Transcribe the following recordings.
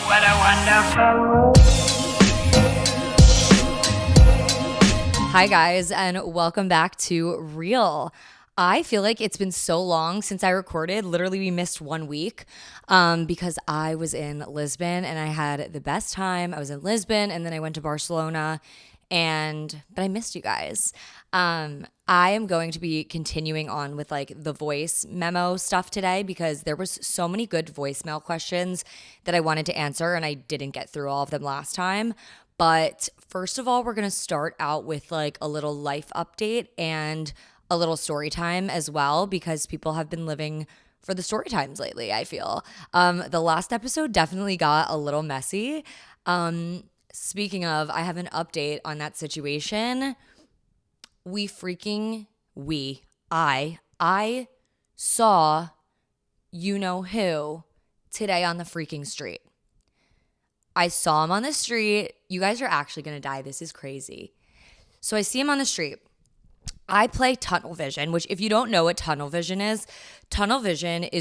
What a wonderful world. Hi, guys, and welcome back to Real. I feel like it's been so long since I recorded. Literally, we missed 1 week because I was in Lisbon and I had the best time. I was in Lisbon and then I went to Barcelona, but I missed you guys. I am going to be continuing on with like the voice memo stuff today because there was so many good voicemail questions that I wanted to answer and I didn't get through all of them last time. But first of all, we're going to start out with like a little life update and a little story time as well because people have been living for the story times lately, I feel. The last episode definitely got a little messy. Speaking of, I have an update on that situation. I saw you know who today on the freaking street. I saw him on the street. You guys are actually going to die. This is crazy. So I see him on the street. I play tunnel vision, which if you don't know what tunnel vision is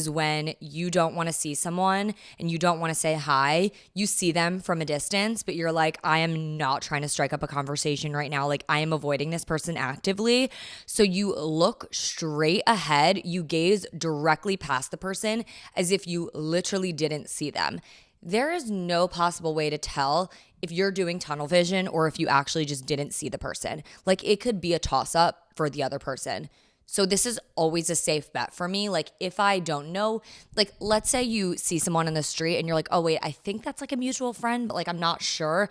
when you don't want to see someone and you don't want to say hi. You see them from a distance, but you're like, I am not trying to strike up a conversation right now. Like, I am avoiding this person actively. So you look straight ahead. You gaze directly past the person as if you literally didn't see them. There is no possible way to tell if you're doing tunnel vision or if you actually just didn't see the person. Like, it could be a toss-up for the other person. So this is always a safe bet for me. Like, if I don't know, like, let's say you see someone in the street and you're like, oh, wait, I think that's like a mutual friend, but like, I'm not sure.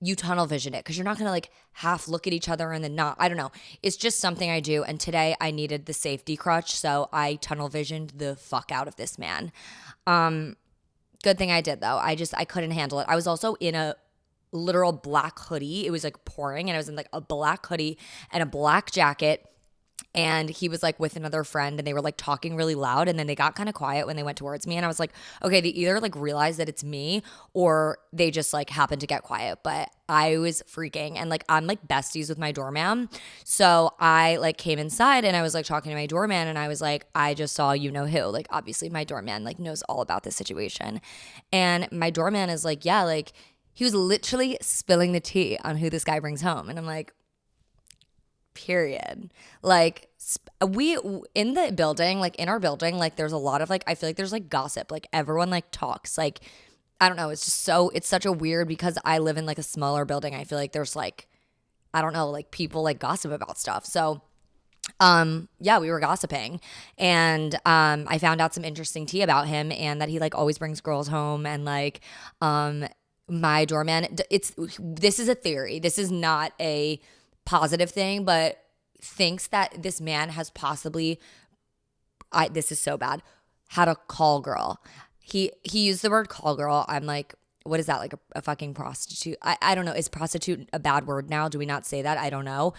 You tunnel vision it because you're not going to like half look at each other and then not. I don't know. It's just something I do. And today I needed the safety crutch. So I tunnel visioned the fuck out of this man. Good thing I did though. I couldn't handle it. I was also in a literal black hoodie. It was like pouring and I was in like a black hoodie and a black jacket. And he was like with another friend and they were like talking really loud and then they got kind of quiet when they went towards me. And I was like, okay, they either like realize that it's me or they just like happened to get quiet. But I was freaking and like I'm like besties with my doorman. So I like came inside and I was like talking to my doorman and I was like, I just saw you know who. Like obviously my doorman like knows all about this situation. And my doorman is like, yeah, like he was literally spilling the tea on who this guy brings home. And I'm like, period. Like we in the building, like in our building, like there's a lot of like, I feel like there's like gossip, like everyone like talks, like, I don't know. It's just it's such a weird, because I live in like a smaller building. I feel like there's like, I don't know, like people like gossip about stuff. So yeah, we were gossiping and I found out some interesting tea about him and that he like always brings girls home and like my doorman, this is a theory. This is not a positive thing, but thinks that this man has possibly, this is so bad, had a call girl. He used the word call girl. I'm like, what is that? Like a fucking prostitute? I don't know. Is prostitute a bad word now? Do we not say that? I don't know.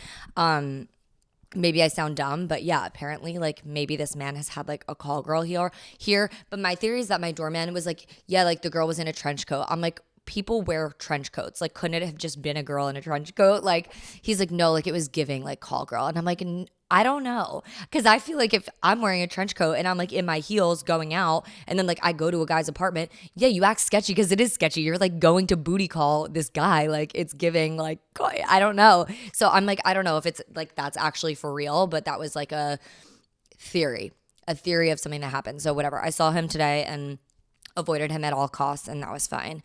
Maybe I sound dumb, but yeah, apparently like maybe this man has had like a call girl here. But my theory is that my doorman was like, yeah, like the girl was in a trench coat. I'm like, people wear trench coats. Like, couldn't it have just been a girl in a trench coat? Like, he's like, no, like it was giving like call girl. And I'm like, I don't know. Cause I feel like if I'm wearing a trench coat and I'm like in my heels going out and then like I go to a guy's apartment, yeah, you act sketchy because it is sketchy. You're like going to booty call this guy. Like it's giving like, I don't know. So I'm like, I don't know if it's like that's actually for real, but that was like a theory of something that happened. So whatever. I saw him today and avoided him at all costs, and that was fine.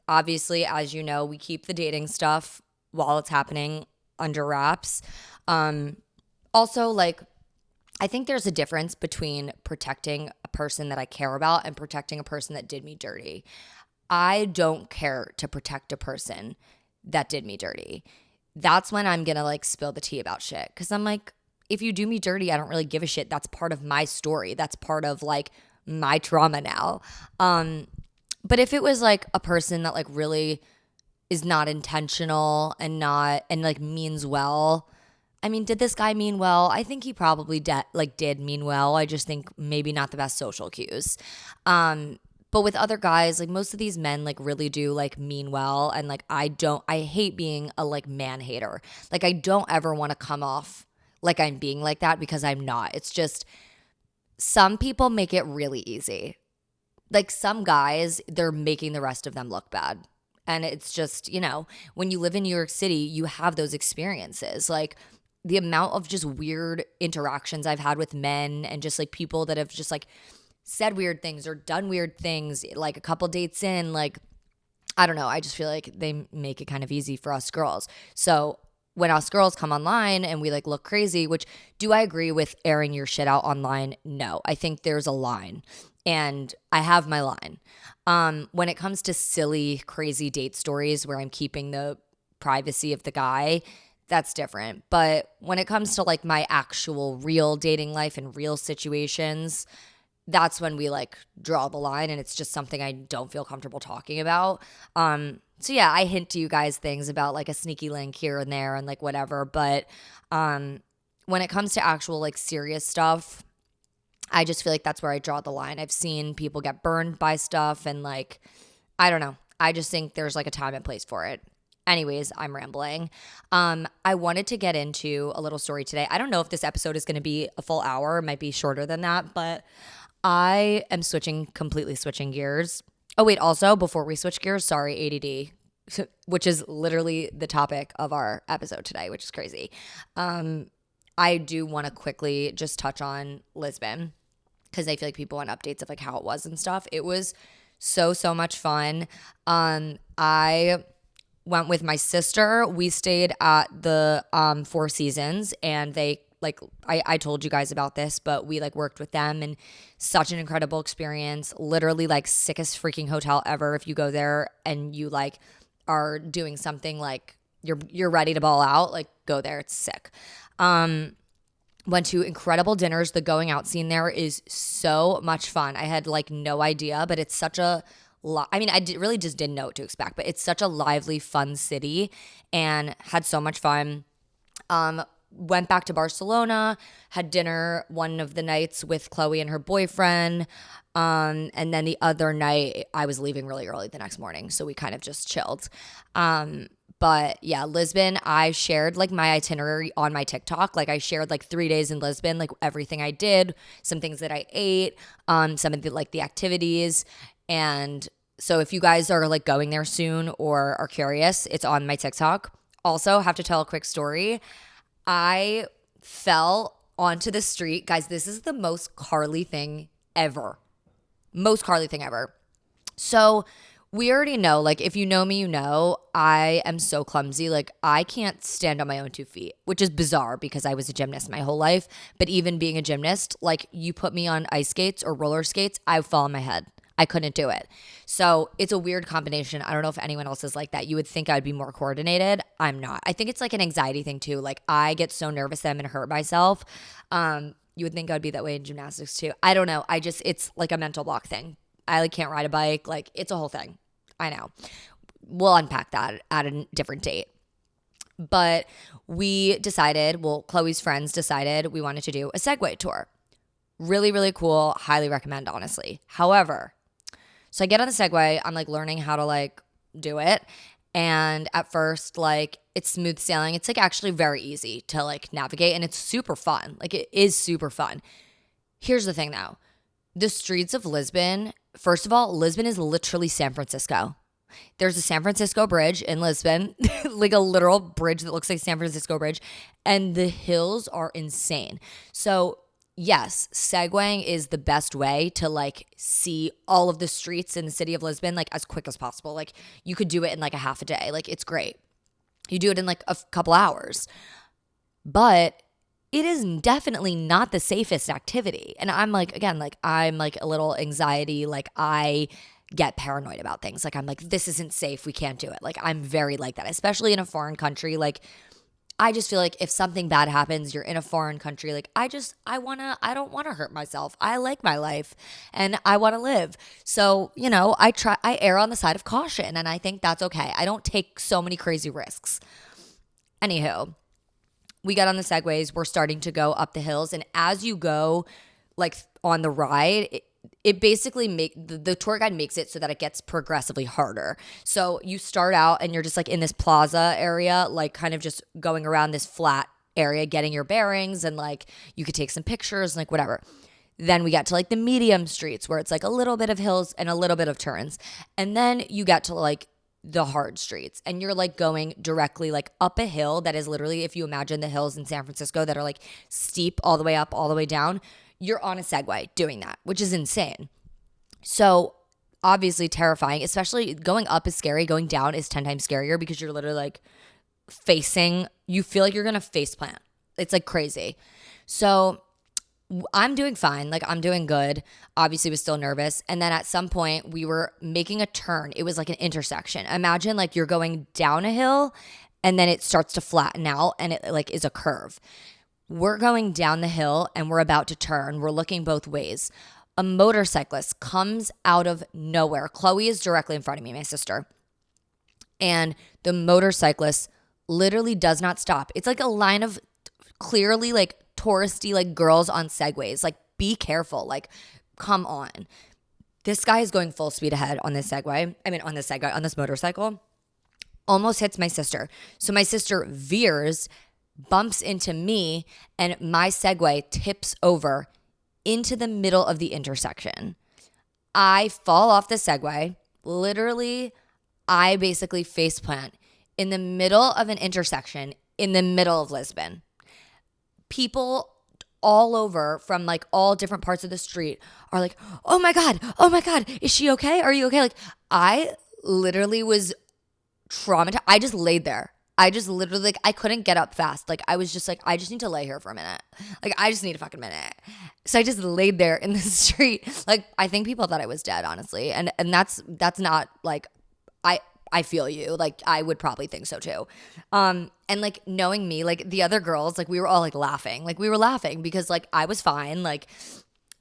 Obviously, as you know, we keep the dating stuff while it's happening under wraps. Also, like, I think there's a difference between protecting a person that I care about and protecting a person that did me dirty. I don't care to protect a person that did me dirty. That's when I'm gonna like spill the tea about shit, because I'm like, if you do me dirty, I don't really give a shit. That's part of my story. That's part of like my trauma now. But if it was like a person that like really is not intentional and like means well, I mean, did this guy mean well? I think he probably did mean well. I just think maybe not the best social cues. But with other guys, like most of these men like really do like mean well. And like I hate being a like man hater. Like I don't ever want to come off like I'm being like that, because I'm not. It's just some people make it really easy. like some guys, they're making the rest of them look bad. And it's just, when you live in New York City, you have those experiences. Like the amount of just weird interactions I've had with men and just like people that have just like said weird things or done weird things, like a couple dates in, like, I don't know. I just feel like they make it kind of easy for us girls. So when us girls come online and we like look crazy, which do I agree with airing your shit out online? No, I think there's a line. And I have my line. When it comes to silly, crazy date stories where I'm keeping the privacy of the guy, that's different. But when it comes to like my actual real dating life and real situations, that's when we like draw the line, and it's just something I don't feel comfortable talking about. So yeah, I hint to you guys things about like a sneaky link here and there and like whatever. But when it comes to actual like serious stuff, I just feel like that's where I draw the line. I've seen people get burned by stuff, and like, I don't know. I just think there's like a time and place for it. Anyways, I'm rambling. I wanted to get into a little story today. I don't know if this episode is going to be a full hour. It might be shorter than that, but I am completely switching gears. Oh, wait, also, before we switch gears, sorry, ADD, which is literally the topic of our episode today, which is crazy. I do want to quickly just touch on Lisbon because I feel like people want updates of like how it was and stuff. It was so much fun. I went with my sister. We stayed at the Four Seasons, and they like I told you guys about this, but we like worked with them, and such an incredible experience. Literally like sickest freaking hotel ever. If you go there and you like are doing something like you're ready to ball out, like go there. It's sick. Went to incredible dinners. The going out scene there is so much fun. I had like no idea, but it's such a I mean, really just didn't know what to expect, but it's such a lively, fun city, and had so much fun. Went back to Barcelona, had dinner one of the nights with Chloe and her boyfriend. And then the other night I was leaving really early the next morning, so we kind of just chilled. But yeah, Lisbon, I shared like my itinerary on my TikTok. Like I shared like 3 days in Lisbon, like everything I did, some things that I ate, some of the like the activities. And so if you guys are like going there soon or are curious, it's on my TikTok. Also, have to tell a quick story. I fell onto the street. Guys, this is the most Carly thing ever. Most Carly thing ever. So we already know, like if you know me, you know, I am so clumsy. Like I can't stand on my own 2 feet, which is bizarre because I was a gymnast my whole life. But even being a gymnast, like you put me on ice skates or roller skates, I would fall on my head. I couldn't do it. So it's a weird combination. I don't know if anyone else is like that. You would think I'd be more coordinated. I'm not. I think it's like an anxiety thing too. Like I get so nervous that I'm gonna hurt myself. You would think I'd be that way in gymnastics too. I don't know. It's like a mental block thing. I like can't ride a bike. Like it's a whole thing. I know. We'll unpack that at a different date. But we decided, well, Chloe's friends decided we wanted to do a Segway tour. Really, really cool. Highly recommend, honestly. However, so I get on the Segway. I'm like learning how to like do it. And at first, like it's smooth sailing. It's like actually very easy to like navigate, and it's super fun. Like it is super fun. Here's the thing though. The streets of Lisbon, first of all, Lisbon is literally San Francisco. There's a San Francisco bridge in Lisbon, like a literal bridge that looks like San Francisco bridge. And the hills are insane. So yes, segwaying is the best way to like see all of the streets in the city of Lisbon like as quick as possible. Like you could do it in like a half a day. Like it's great. You do it in like a couple hours. But it is definitely not the safest activity. And I'm like, again, like I'm like a little anxiety. Like I get paranoid about things. Like I'm like, this isn't safe. We can't do it. Like I'm very like that, especially in a foreign country. Like I just feel like if something bad happens, you're in a foreign country. Like I don't want to hurt myself. I like my life and I want to live. So, you know, I err on the side of caution, and I think that's okay. I don't take so many crazy risks. Anywho, we got on the segways. We're starting to go up the hills. And as you go like on the ride, it basically the tour guide makes it so that it gets progressively harder. So you start out and you're just like in this plaza area, like kind of just going around this flat area, getting your bearings, and like you could take some pictures and like whatever. Then we get to like the medium streets where it's like a little bit of hills and a little bit of turns. And then you get to like the hard streets and you're like going directly like up a hill that is literally, if you imagine the hills in San Francisco that are like steep all the way up, all the way down, you're on a Segway doing that, which is insane. So obviously terrifying, especially going up is scary. Going down is 10 times scarier because you're literally like you feel like you're going to face plant. It's like crazy. So I'm doing fine. Like I'm doing good. Obviously was still nervous. And then at some point we were making a turn. It was like an intersection. Imagine like you're going down a hill and then it starts to flatten out and it like is a curve. We're going down the hill and we're about to turn. We're looking both ways. A motorcyclist comes out of nowhere. Chloe is directly in front of me, my sister. And the motorcyclist literally does not stop. It's like a line of clearly like touristy like girls on Segways. Like be careful. Like come on. This guy is going full speed ahead on this Segway. On this motorcycle. Almost hits my sister. So my sister veers, bumps into me, and my Segway tips over into the middle of the intersection. I fall off the Segway. Literally, I basically face plant in the middle of an intersection in the middle of Lisbon. People all over from like all different parts of the street are like, oh my God, is she okay? Are you okay? Like I literally was traumatized. I just laid there. I just literally like I couldn't get up fast. Like I was just like, I just need to lay here for a minute. Like I just need a fucking minute. So I just laid there in the street. Like I think people thought I was dead, honestly. And that's not like I feel you. Like I would probably think so too. And like knowing me, like the other girls, like we were all like laughing. Like we were laughing because like I was fine. Like,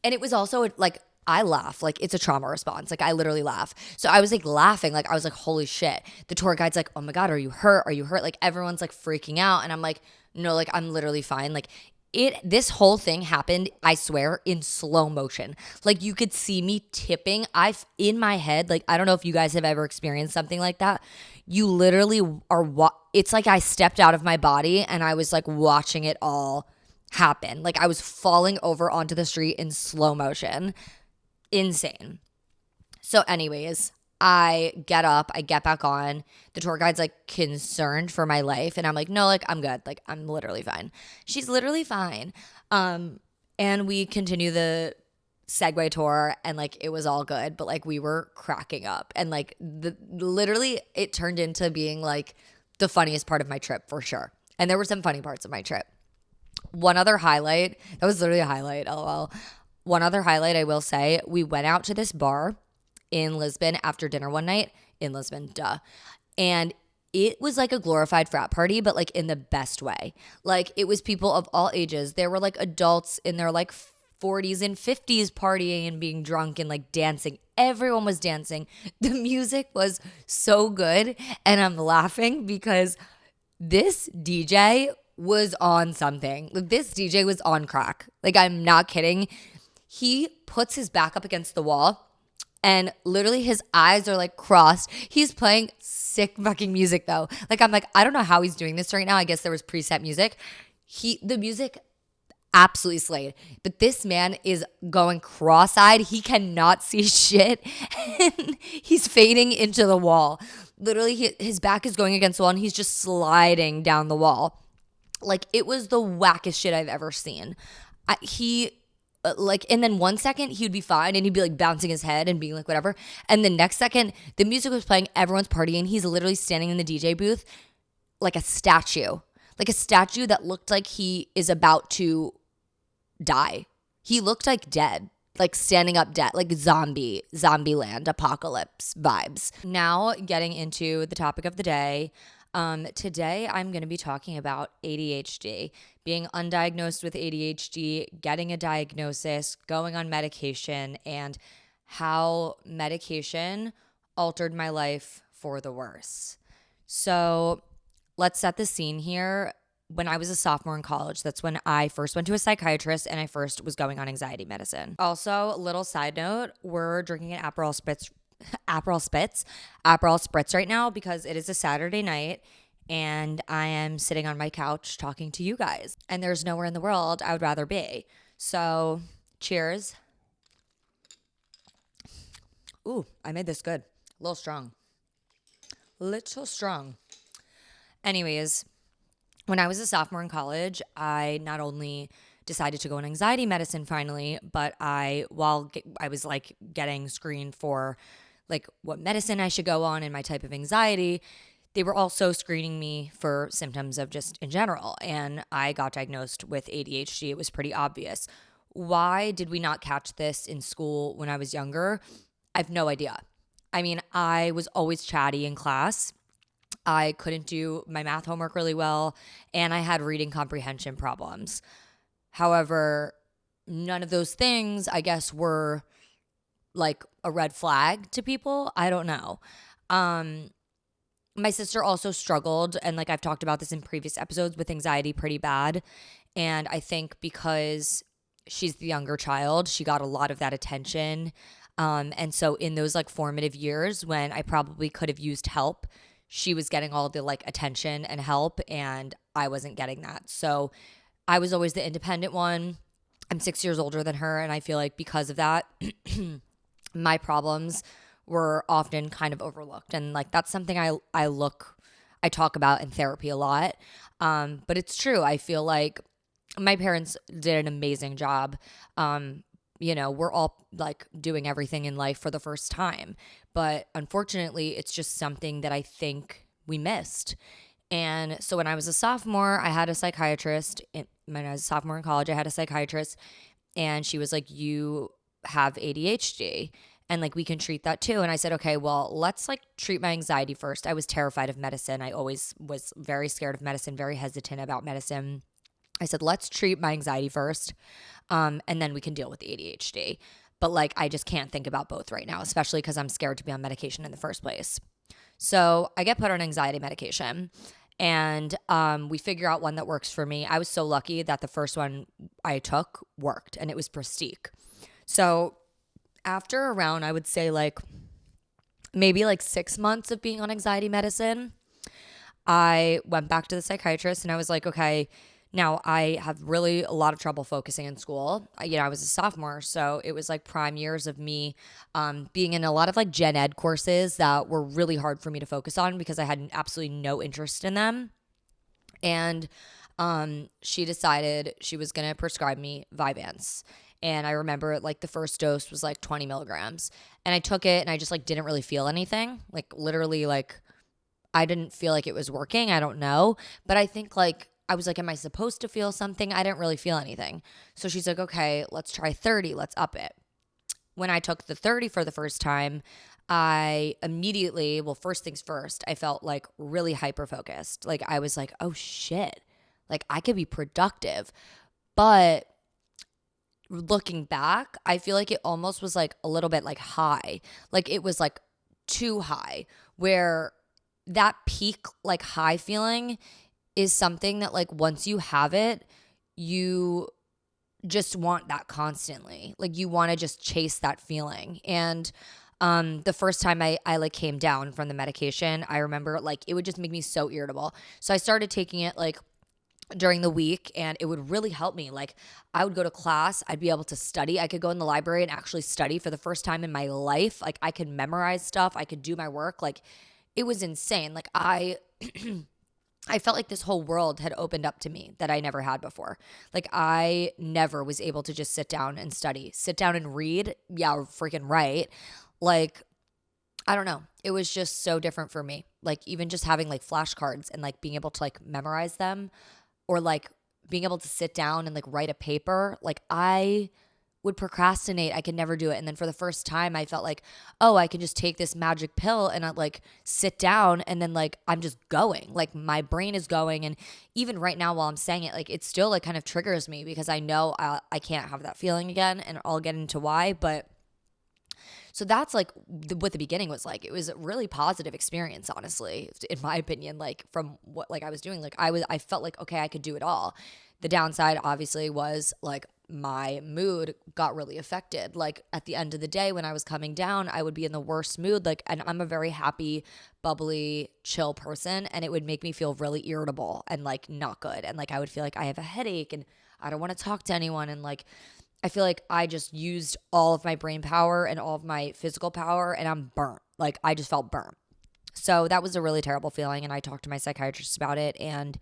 and it was also like I laugh. Like it's a trauma response. Like I literally laugh. So I was like laughing. Like I was like, holy shit. The tour guide's like, oh my God, are you hurt? Are you hurt? Like everyone's like freaking out. And I'm like, no, like I'm literally fine. Like this whole thing happened, I swear, in slow motion. Like you could see me tipping. In my head, like I don't know if you guys have ever experienced something like that. You literally it's like I stepped out of my body and I was like watching it all happen. Like I was falling over onto the street in slow motion. Insane. So anyways, I get up, I get back on. The tour guide's like concerned for my life. And I'm like, no, like I'm good. Like I'm literally fine. She's literally fine. And we continue the Segway tour and like it was all good. But like we were cracking up. And like literally it turned into being like the funniest part of my trip for sure. And there were some funny parts of my trip. One other highlight, that was literally a highlight, lol. One other highlight I will say, we went out to this bar in Lisbon after dinner one night. In Lisbon, duh. And it was like a glorified frat party, but like in the best way. Like it was people of all ages. There were like adults in their like 40s and 50s partying and being drunk and like dancing. Everyone was dancing. The music was so good. And I'm laughing because this DJ was on something. This DJ was on crack. Like I'm not kidding. He puts his back up against the wall and literally his eyes are like crossed. He's playing sick fucking music though. Like I'm like, I don't know how he's doing this right now. I guess there was preset music. The music absolutely slayed. But this man is going cross-eyed. He cannot see shit. And he's fading into the wall. Literally his back is going against the wall and he's just sliding down the wall. Like it was the wackest shit I've ever seen. And then one second he would be fine and he'd be like bouncing his head and being like whatever. And the next second the music was playing, everyone's partying. He's literally standing in the DJ booth like a statue that looked like he is about to die. He looked like dead, like standing up dead, like zombie land, apocalypse vibes. Now getting into the topic of the day. Today I'm going to be talking about ADHD, being undiagnosed with ADHD, getting a diagnosis, going on medication, and how medication altered my life for the worse. So let's set the scene here. When I was a sophomore in college, that's when I first went to a psychiatrist and I first was going on anxiety medicine. Also, little side note, we're drinking an Aperol Spritz right now because it is a Saturday night and I am sitting on my couch talking to you guys and there's nowhere in the world I would rather be. So Cheers. Ooh, I made this good. A little strong. Anyways, when I was a sophomore in college, I not only decided to go on anxiety medicine finally, but while I was like getting screened for like what medicine I should go on and my type of anxiety, they were also screening me for symptoms of just in general. And I got diagnosed with ADHD. It was pretty obvious. Why did we not catch this in school when I was younger? I have no idea. I mean, I was always chatty in class. I couldn't do my math homework really well, and I had reading comprehension problems. However, none of those things, I guess, were like a red flag to people. I don't know. My sister also struggled, and like I've talked about this in previous episodes, with anxiety pretty bad. And I think because she's the younger child, she got a lot of that attention. And so in those like formative years when I probably could have used help, she was getting all the like attention and help, and I wasn't getting that. So I was always the independent one. I'm 6 years older than her, and I feel like because of that, my problems were often kind of overlooked. And like that's something I talk about in therapy a lot. But it's true. I feel like my parents did an amazing job. We're all like doing everything in life for the first time. But unfortunately, it's just something that I think we missed. And so when I was a sophomore, I had a psychiatrist. When I was a sophomore in college, I had a psychiatrist. And she was like, you have ADHD. And like, we can treat that too. And I said, okay, well, let's like treat my anxiety first. I was terrified of medicine. I always was very scared of medicine, very hesitant about medicine. I said, let's treat my anxiety first, and then we can deal with the ADHD. But like, I just can't think about both right now, especially because I'm scared to be on medication in the first place. So I get put on anxiety medication, and we figure out one that works for me. I was so lucky that the first one I took worked, and it was Prestique. So after around, I would say like maybe like 6 months of being on anxiety medicine, I went back to the psychiatrist and I was like, okay, now I have really a lot of trouble focusing in school. I was a sophomore, so it was like prime years of me being in a lot of like gen ed courses that were really hard for me to focus on because I had absolutely no interest in them. And she decided she was going to prescribe me Vyvanse. And I remember like the first dose was like 20 milligrams. And I took it and I just like didn't really feel anything. Like literally like I didn't feel like it was working. I don't know. But I think like I was like, am I supposed to feel something? I didn't really feel anything. So she's like, okay, let's try 30. Let's up it. When I took the 30 for the first time, I immediately, well, first things first, I felt like really hyper focused. Like I was like, oh shit, like I could be productive. But looking back, I feel like it almost was like a little bit like high. Like it was like too high, where that peak like high feeling is something that like once you have it, you just want that constantly. Like you want to just chase that feeling. And the first time I like came down from the medication, I remember like it would just make me so irritable. So I started taking it like during the week, and it would really help me. Like I would go to class, I'd be able to study. I could go in the library and actually study for the first time in my life. Like I could memorize stuff, I could do my work. Like it was insane. Like I felt like this whole world had opened up to me that I never had before. Like I never was able to just sit down and study, sit down and read. Yeah, freaking right. Like, I don't know. It was just so different for me. Like even just having like flashcards and like being able to like memorize them, or like being able to sit down and like write a paper. Like I would procrastinate. I could never do it. And then for the first time, I felt like, oh, I can just take this magic pill and I like sit down and then like I'm just going. Like my brain is going. And even right now while I'm saying it, like it still like kind of triggers me because I know I can't have that feeling again, and I'll get into why. But so that's like what the beginning was like. It was a really positive experience, honestly, in my opinion, like from what like I was doing. Like I felt like, okay, I could do it all. The downside obviously was like my mood got really affected. Like at the end of the day when I was coming down, I would be in the worst mood. Like, and I'm a very happy, bubbly, chill person, and it would make me feel really irritable and like not good. And like I would feel like I have a headache and I don't want to talk to anyone, and like I feel like I just used all of my brain power and all of my physical power, and I'm burnt. Like, I just felt burnt. So that was a really terrible feeling, and I talked to my psychiatrist about it, and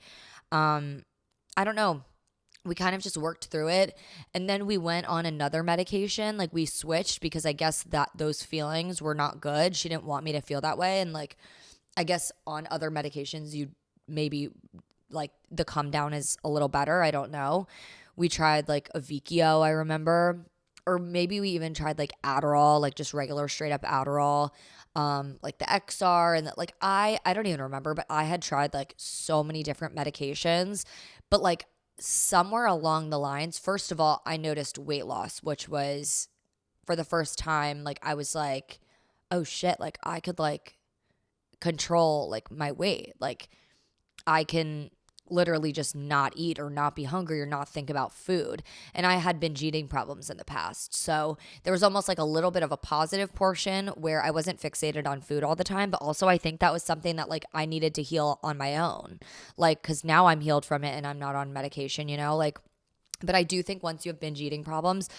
I don't know. We kind of just worked through it, and then we went on another medication. Like, we switched because I guess that those feelings were not good. She didn't want me to feel that way, and like, I guess on other medications you maybe like the come down is a little better. I don't know. We tried like a Vikio, I remember, or maybe we even tried like Aderall, like just regular straight up Aderall, like the XR, and that, like, I don't even remember, but I had tried like so many different medications, but like somewhere along the lines, first of all, I noticed weight loss, which was for the first time, like I was like, oh shit, like I could like control like my weight. Like, I can literally just not eat or not be hungry or not think about food. And I had binge eating problems in the past. So there was almost like a little bit of a positive portion where I wasn't fixated on food all the time. But also, I think that was something that like I needed to heal on my own. Like, because now I'm healed from it and I'm not on medication, you know? Like, but I do think once you have binge eating problems,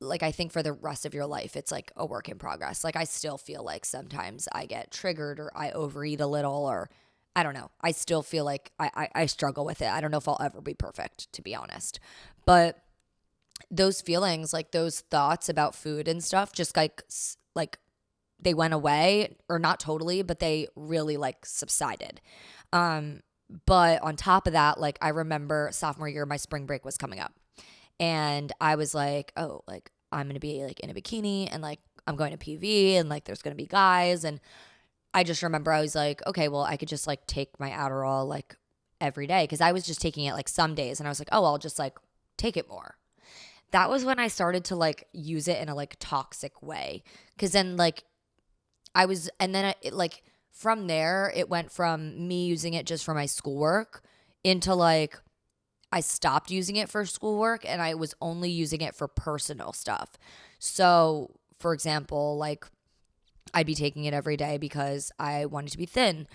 like, I think for the rest of your life, it's like a work in progress. Like, I still feel like sometimes I get triggered or I overeat a little, or I don't know. I still feel like I struggle with it. I don't know if I'll ever be perfect, to be honest. But those feelings, like those thoughts about food and stuff, just like they went away, or not totally, but they really like subsided. But on top of that, like I remember sophomore year, my spring break was coming up. And I was like, oh, like I'm going to be like in a bikini, and like I'm going to PV, and like there's going to be guys. And I just remember I was like, okay, well, I could just like take my Adderall like every day, because I was just taking it like some days, and I was like, oh, I'll just like take it more. That was when I started to like use it in a like toxic way, because then like and then it like from there, it went from me using it just for my schoolwork into like I stopped using it for schoolwork and I was only using it for personal stuff. So, for example, like I'd be taking it every day because I wanted to be thin.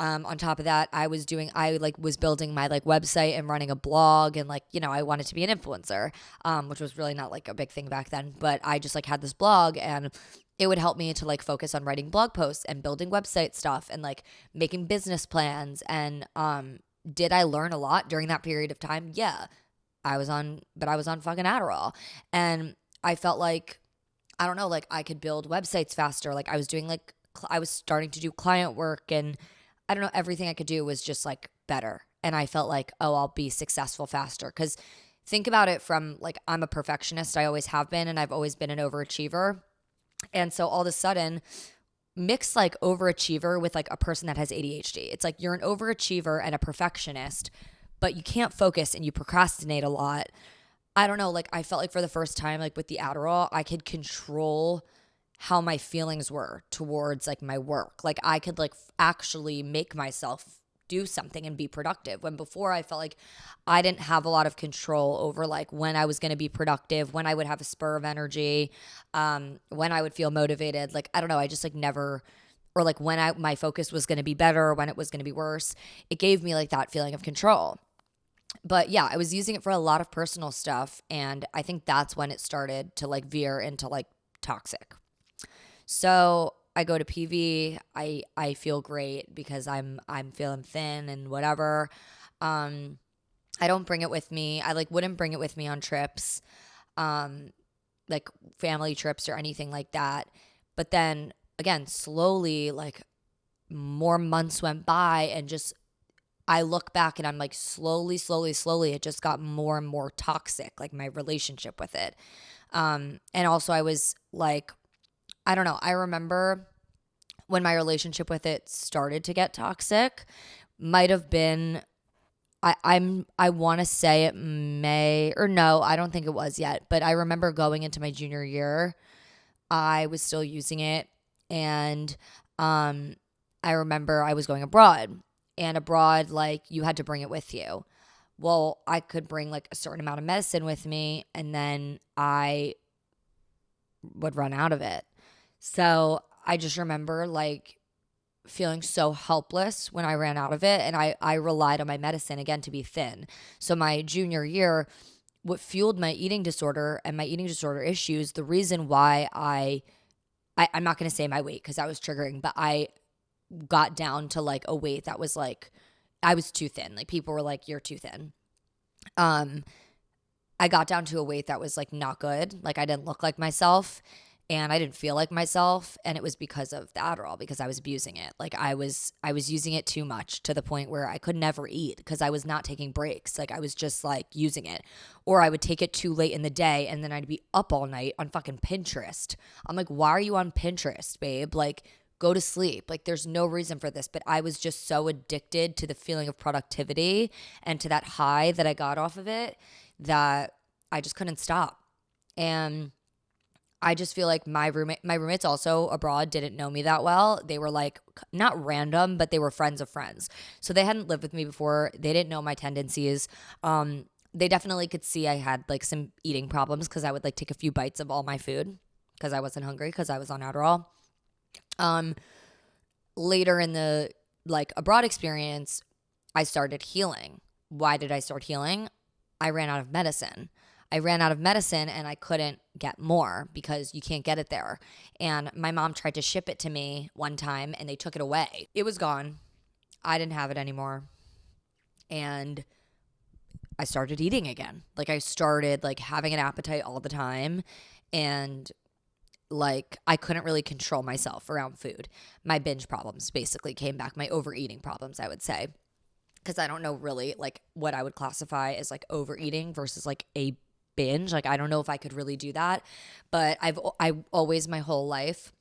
On top of that, I was building my like website and running a blog, and like, you know, I wanted to be an influencer, which was really not like a big thing back then, but I just like had this blog, and it would help me to like focus on writing blog posts and building website stuff and like making business plans. And did I learn a lot during that period of time? Yeah. I was on fucking Adderall. And I felt like, I don't know, like I could build websites faster. Like I was doing like, I was starting to do client work, and I don't know, everything I could do was just like better. And I felt like, oh, I'll be successful faster. Because think about it from like, I'm a perfectionist. I always have been, and I've always been an overachiever. And so all of a sudden, mix like overachiever with like a person that has ADHD. It's like you're an overachiever and a perfectionist, but you can't focus and you procrastinate a lot. I don't know, like I felt like for the first time, like with the Adderall, I could control how my feelings were towards like my work. Like I could like actually make myself do something and be productive, when before I felt like I didn't have a lot of control over like when I was going to be productive, when I would have a spur of energy, when I would feel motivated. Like I don't know, I just like never, or like when my focus was going to be better or when it was going to be worse. It gave me like that feeling of control. But yeah, I was using it for a lot of personal stuff, and I think that's when it started to like veer into like toxic. So I go to PV. I feel great because I'm feeling thin and whatever. I don't bring it with me. I like wouldn't bring it with me on trips, like family trips or anything like that. But then again, slowly, like more months went by, and just I look back and I'm like slowly, it just got more and more toxic, like my relationship with it. And also I was like, I don't know. I remember when my relationship with it started to get toxic, might have been, I want to say it may, or no, I don't think it was yet, but I remember going into my junior year, I was still using it. And I remember I was going abroad, and abroad, like you had to bring it with you. Well, I could bring like a certain amount of medicine with me, and then I would run out of it. So I just remember like feeling so helpless when I ran out of it, and I relied on my medicine again to be thin. So my junior year, what fueled my eating disorder and my eating disorder issues, the reason why I'm not going to say my weight because that was triggering, but I got down to like a weight that was like, I was too thin. Like people were like, you're too thin. I got down to a weight that was like not good. Like I didn't look like myself and I didn't feel like myself. And it was because of the Adderall, because I was abusing it. Like I was using it too much to the point where I could never eat because I was not taking breaks. Like I was just like using it, or I would take it too late in the day and then I'd be up all night on fucking Pinterest. I'm like, why are you on Pinterest, babe? Like go to sleep. Like there's no reason for this. But I was just so addicted to the feeling of productivity and to that high that I got off of it that I just couldn't stop. And I just feel like my roommates also abroad didn't know me that well. They were like not random, but they were friends of friends. So they hadn't lived with me before. They didn't know my tendencies. They definitely could see I had like some eating problems because I would like take a few bites of all my food because I wasn't hungry because I was on Adderall. Later in the like abroad experience, I started healing. Why did I start healing? I ran out of medicine. And I couldn't get more because you can't get it there. And my mom tried to ship it to me one time and they took it away. It was gone. I didn't have it anymore. And I started eating again. Like I started like having an appetite all the time, and like I couldn't really control myself around food. My binge problems basically came back, my overeating problems, I would say. Because I don't know really like what I would classify as like overeating versus like a binge. Like I don't know if I could really do that. But I always my whole life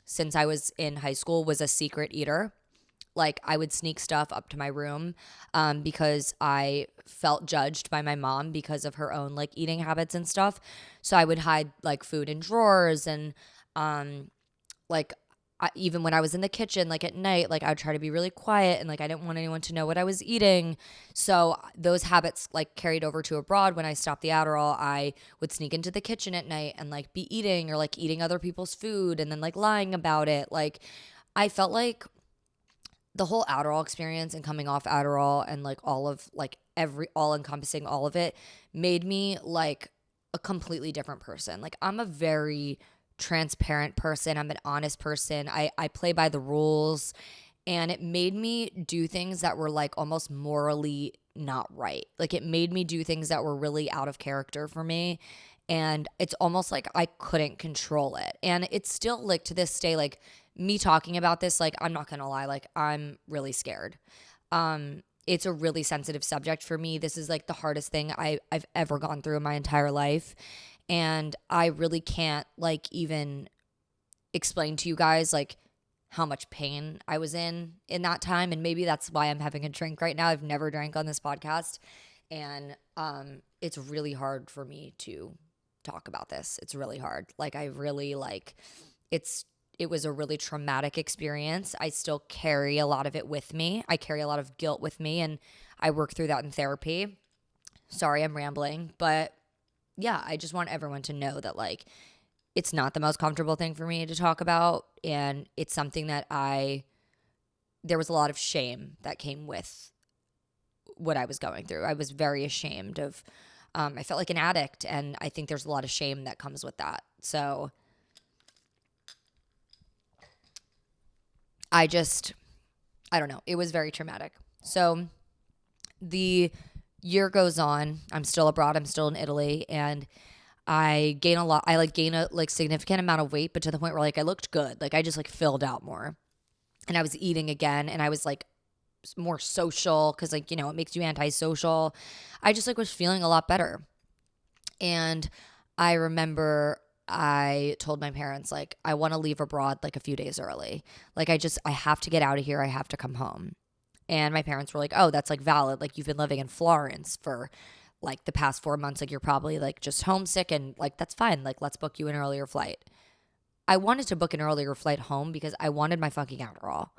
since I was in high school was a secret eater. Like I would sneak stuff up to my room because I felt judged by my mom because of her own like eating habits and stuff. So I would hide like food in drawers and like even when I was in the kitchen, like at night, like I would try to be really quiet and like I didn't want anyone to know what I was eating. So those habits like carried over to abroad. When I stopped the Adderall, I would sneak into the kitchen at night and like be eating or like eating other people's food and then like lying about it. Like I felt like the whole Adderall experience and coming off Adderall and like all of like all encompassing all of it made me like a completely different person. Like I'm a very transparent person. I'm an honest person. I play by the rules, and it made me do things that were like almost morally not right. Like it made me do things that were really out of character for me. And it's almost like I couldn't control it. And it's still like to this day, like me talking about this, like I'm not gonna lie, like I'm really scared. It's a really sensitive subject for me. This is like the hardest thing I've ever gone through in my entire life. And I really can't like even explain to you guys like how much pain I was in that time. And maybe that's why I'm having a drink right now. I've never drank on this podcast. And it's really hard for me to talk about this. It's really hard. Like I really like it was a really traumatic experience. I still carry a lot of it with me. I carry a lot of guilt with me, and I work through that in therapy. Sorry, I'm rambling, but yeah, I just want everyone to know that like it's not the most comfortable thing for me to talk about, and it's something that there was a lot of shame that came with what I was going through. I was very ashamed of I felt like an addict, and I think there's a lot of shame that comes with that. So I don't know. It was very traumatic. So the year goes on. I'm still abroad. I'm still in Italy, and I gain a lot. I like gain a like significant amount of weight, but to the point where like I looked good. Like I just like filled out more, and I was eating again, and I was like more social because like, you know, it makes you antisocial. I just like was feeling a lot better. And I remember I told my parents, like, I want to leave abroad like a few days early. Like I have to get out of here. I have to come home. And my parents were like, oh, that's like valid. Like you've been living in Florence for like the past 4 months. Like you're probably like just homesick, and like that's fine. Like let's book you an earlier flight. I wanted to book an earlier flight home because I wanted my fucking Adderall.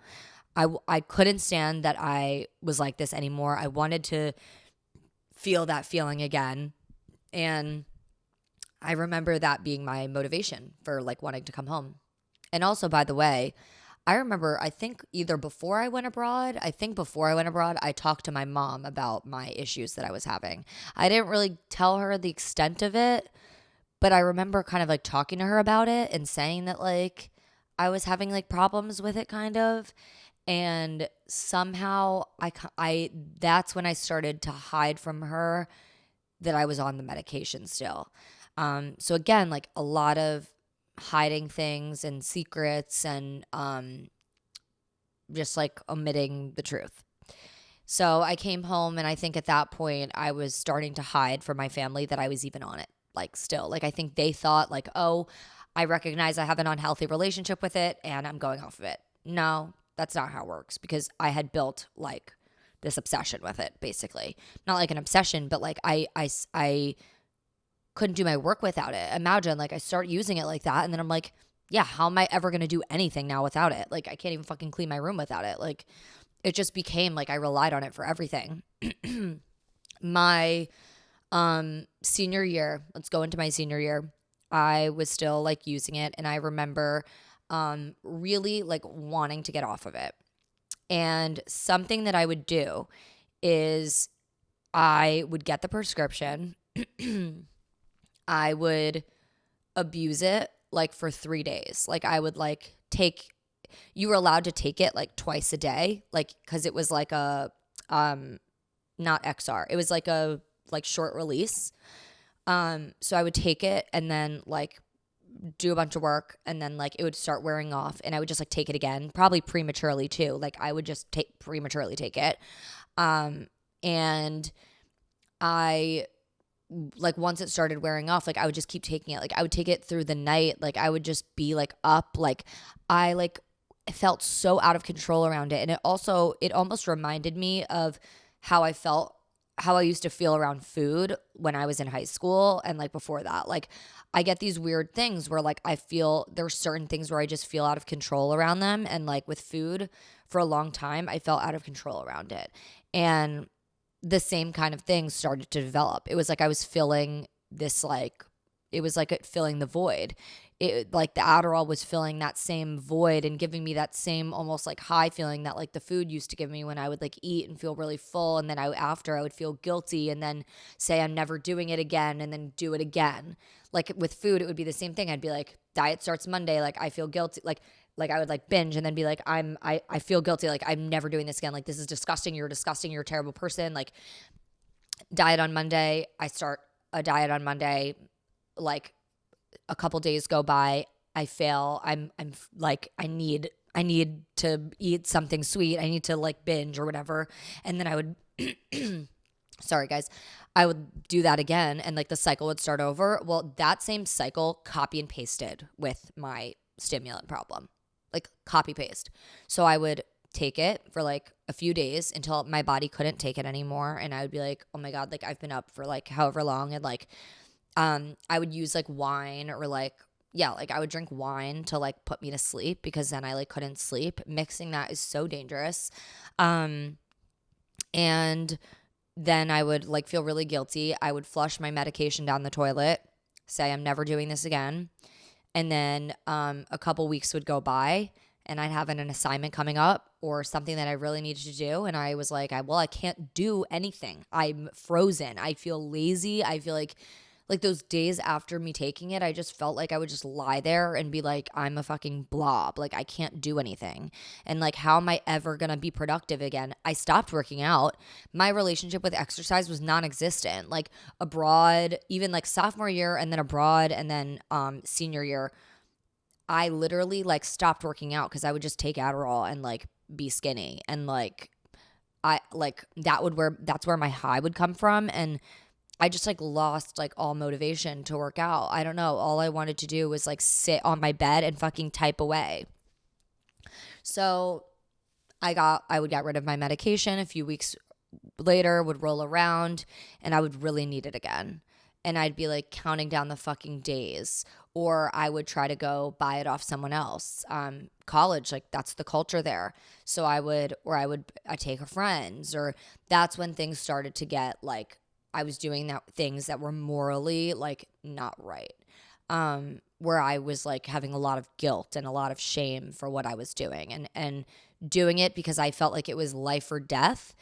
I couldn't stand that I was like this anymore. I wanted to feel that feeling again. And I remember that being my motivation for like wanting to come home. And also, by the way, I remember, I think before I went abroad, I talked to my mom about my issues that I was having. I didn't really tell her the extent of it, but I remember kind of like talking to her about it and saying that like I was having like problems with it kind of. And somehow that's when I started to hide from her that I was on the medication still. So again, like a lot of hiding things and secrets and just like omitting the truth. So I came home, and I think at that point I was starting to hide from my family that I was even on it. Like still, like I think they thought like, oh, I recognize I have an unhealthy relationship with it and I'm going off of it. No, that's not how it works, because I had built like this obsession with it, basically. Not like an obsession, but like I couldn't do my work without it. Imagine like I start using it like that, and then I'm like, yeah, how am I ever going to do anything now without it? Like I can't even fucking clean my room without it. Like it just became like I relied on it for everything. My senior year, let's go into my senior year, I was still like using it, and I remember really like wanting to get off of it. And something that I would do is I would get the prescription. I would abuse it like for 3 days. Like I would like you were allowed to take it like twice a day, like because it was like a not XR. It was like a like short release. So I would take it and then like do a bunch of work, and then like it would start wearing off, and I would just like take it again, probably prematurely too. Like I would just prematurely take it. And I like once it started wearing off, like I would just keep taking it. Like I would take it through the night. Like I would just be like up. Like I felt so out of control around it. And it almost reminded me of how I used to feel around food when I was in high school and like before that. Like I get these weird things where like I feel there's certain things where I just feel out of control around them. And like with food for a long time, I felt out of control around it. And the same kind of thing started to develop. It was like I was filling this like, it was like filling the void. It like the Aderall was filling that same void and giving me that same almost like high feeling that like the food used to give me when I would like eat and feel really full, and then after I would feel guilty and then say I'm never doing it again and then do it again. Like with food, it would be the same thing. I'd be like, diet starts Monday, like I feel guilty, like I would like binge and then be like, I feel guilty, like I'm never doing this again, like this is disgusting, you're disgusting, you're a terrible person. Like diet on Monday, I start a diet on Monday, like a couple days go by, I fail. I'm like I need to eat something sweet. I need to like binge or whatever. And then I would sorry guys, I would do that again, and like the cycle would start over. Well, that same cycle copy and pasted with my stimulant problem. Like copy paste. So I would take it for like a few days until my body couldn't take it anymore, and I would be like, "Oh my god, like I've been up for like however long," and like I would use like wine or like, yeah, like I would drink wine to like put me to sleep, because then I like couldn't sleep. Mixing that is so dangerous. And then I would like feel really guilty. I would flush my medication down the toilet, say I'm never doing this again. And then a couple weeks would go by, and I'd have an assignment coming up or something that I really needed to do. And I was like, I can't do anything. I'm frozen. I feel lazy. I feel like those days after me taking it, I just felt like I would just lie there and be like, I'm a fucking blob. Like I can't do anything. And like, how am I ever going to be productive again? I stopped working out. My relationship with exercise was non-existent. Like abroad, even like sophomore year and then abroad and then senior year, I literally like stopped working out because I would just take Aderall and like be skinny. And like, that's where my high would come from. And I just like lost like all motivation to work out. I don't know. All I wanted to do was like sit on my bed and fucking type away. So I would get rid of my medication. A few weeks later would roll around, and I would really need it again. And I'd be like counting down the fucking days, or I would try to go buy it off someone else. College, like that's the culture there. So I take a friend's, or that's when things started to get like, I was doing things that were morally like not right. where I was like having a lot of guilt and a lot of shame for what I was doing, and doing it because I felt like it was life or death,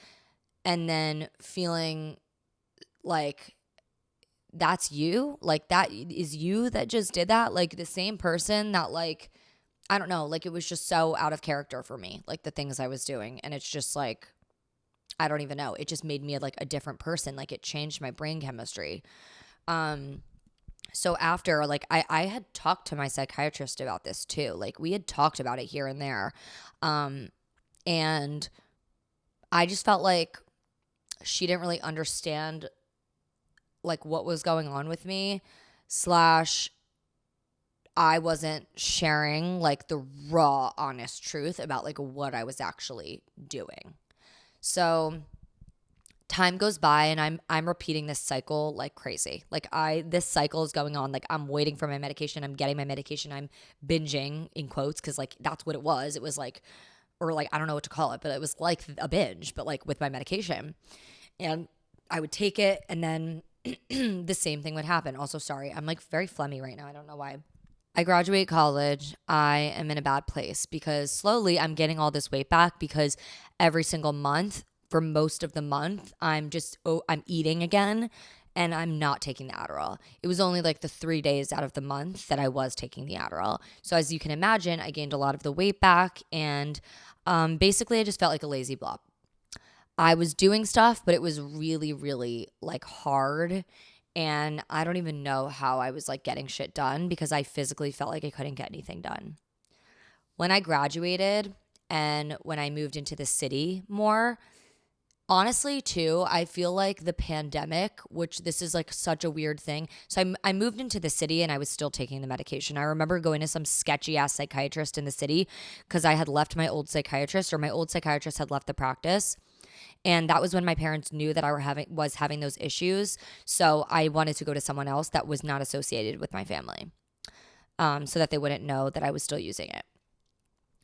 and then feeling like that's you, like that is you that just did that, like the same person that, like, I don't know, like it was just so out of character for me, like the things I was doing. And it's just like, I don't even know, it just made me like a different person, like it changed my brain chemistry. So after, like, I had talked to my psychiatrist about this too, like we had talked about it here and there, and I just felt like she didn't really understand like what was going on with me, slash I wasn't sharing like the raw, honest truth about like what I was actually doing. So time goes by and I'm repeating this cycle like crazy. Like this cycle is going on. Like I'm waiting for my medication. I'm getting my medication. I'm binging in quotes, because like that's what it was. It was like, or like I don't know what to call it, but it was like a binge, but like with my medication. And I would take it, and then the same thing would happen. Also, sorry, I'm like very phlegmy right now. I don't know why. I graduate college. I am in a bad place because slowly I'm getting all this weight back, because every single month, for most of the month, I'm eating again, and I'm not taking the Aderall. It was only like the 3 days out of the month that I was taking the Aderall. So as you can imagine, I gained a lot of the weight back, and basically I just felt like a lazy blob. I was doing stuff, but it was really, really like hard. And I don't even know how I was like getting shit done, because I physically felt like I couldn't get anything done. When I graduated and when I moved into the city more, honestly too, I feel like the pandemic, which this is like such a weird thing. So I moved into the city and I was still taking the medication. I remember going to some sketchy ass psychiatrist in the city because I had left my old psychiatrist, or my old psychiatrist had left the practice. And that was when my parents knew that I was having those issues. So I wanted to go to someone else that was not associated with my family, so that they wouldn't know that I was still using it.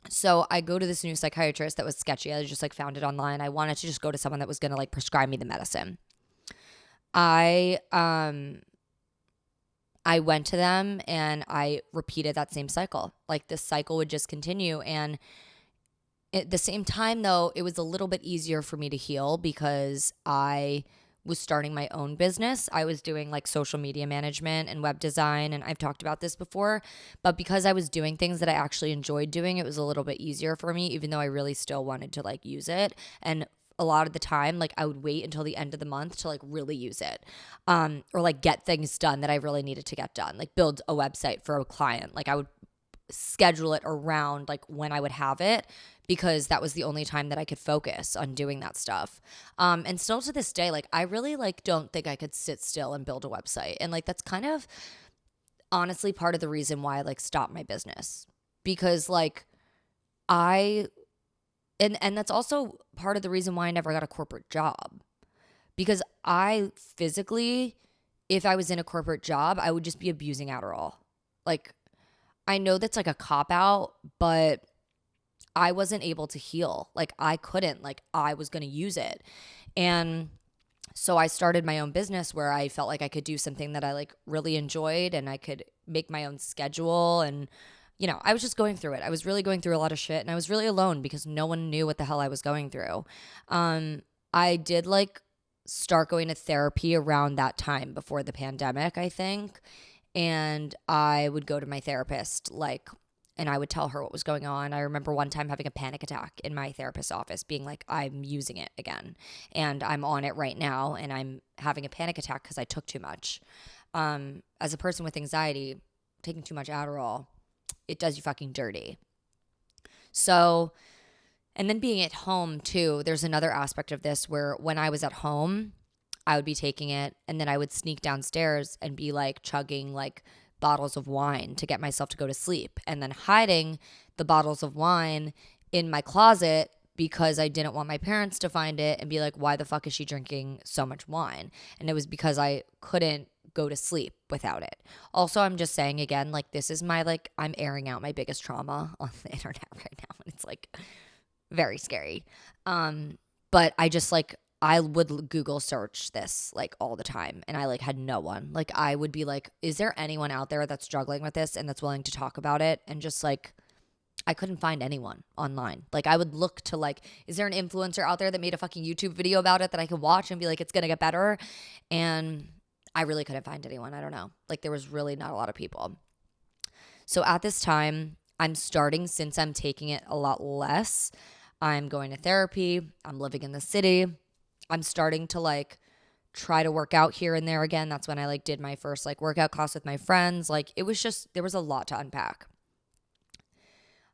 So I go to this new psychiatrist that was sketchy. I just like found it online. I wanted to just go to someone that was going to like prescribe me the medicine. I went to them and I repeated that same cycle. Like this cycle would just continue. And at the same time, though, it was a little bit easier for me to heal because I was starting my own business. I was doing like social media management and web design, and I've talked about this before. But because I was doing things that I actually enjoyed doing, it was a little bit easier for me, even though I really still wanted to like use it. And a lot of the time, like I would wait until the end of the month to like really use it, or like get things done that I really needed to get done, like build a website for a client. Like I would schedule it around like when I would have it, because that was the only time that I could focus on doing that stuff. And still to this day, like I really like don't think I could sit still and build a website. And like that's kind of honestly part of the reason why I like stopped my business, because like and that's also part of the reason why I never got a corporate job, because I physically, if I was in a corporate job, I would just be abusing Adderall. Like I know that's like a cop out, but I wasn't able to heal. Like I couldn't, like I was going to use it. And so I started my own business where I felt like I could do something that I like really enjoyed, and I could make my own schedule. And, you know, I was just going through it. I was really going through a lot of shit, and I was really alone because no one knew what the hell I was going through. I did like start going to therapy around that time before the pandemic, I think. And I would go to my therapist, like, and I would tell her what was going on. I remember one time having a panic attack in my therapist's office, being like, I'm using it again, and I'm on it right now, and I'm having a panic attack because I took too much. As a person with anxiety, taking too much Adderall, it does you fucking dirty. So, and then being at home too, there's another aspect of this where when I was at home, I would be taking it, and then I would sneak downstairs and be like chugging like bottles of wine to get myself to go to sleep, and then hiding the bottles of wine in my closet because I didn't want my parents to find it and be like, why the fuck is she drinking so much wine? And it was because I couldn't go to sleep without it. Also, I'm just saying again, like this is my like, I'm airing out my biggest trauma on the internet right now, and it's like very scary. But I just like, I would Google search this like all the time, and I like had no one. Like I would be like, is there anyone out there that's struggling with this and that's willing to talk about it? And just like, I couldn't find anyone online. Like I would look to like, is there an influencer out there that made a fucking YouTube video about it that I could watch and be like, it's going to get better? And I really couldn't find anyone. I don't know. Like there was really not a lot of people. So at this time, I'm starting, since I'm taking it a lot less, I'm going to therapy. I'm living in the city. I'm starting to like try to work out here and there again. That's when I like did my first like workout class with my friends. Like it was just, there was a lot to unpack.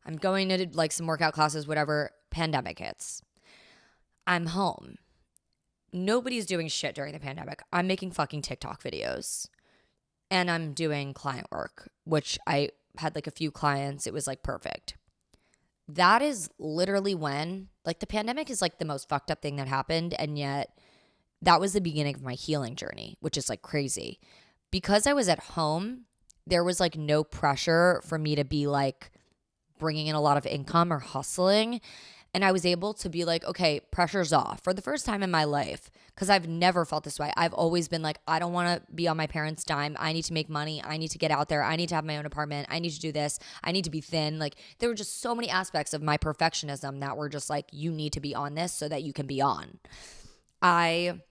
I'm going to like some workout classes, whatever. Pandemic hits. I'm home. Nobody's doing shit during the pandemic. I'm making fucking TikTok videos. And I'm doing client work, which I had like a few clients. It was like perfect. That is literally when, like, the pandemic is like the most fucked up thing that happened. And yet that was the beginning of my healing journey, which is like crazy. Because I was at home, there was like no pressure for me to be like bringing in a lot of income or hustling. And I was able to be like, okay, pressure's off for the first time in my life, because I've never felt this way. I've always been like, I don't want to be on my parents' dime. I need to make money. I need to get out there. I need to have my own apartment. I need to do this. I need to be thin. Like there were just so many aspects of my perfectionism that were just like, you need to be on this so that you can be on. I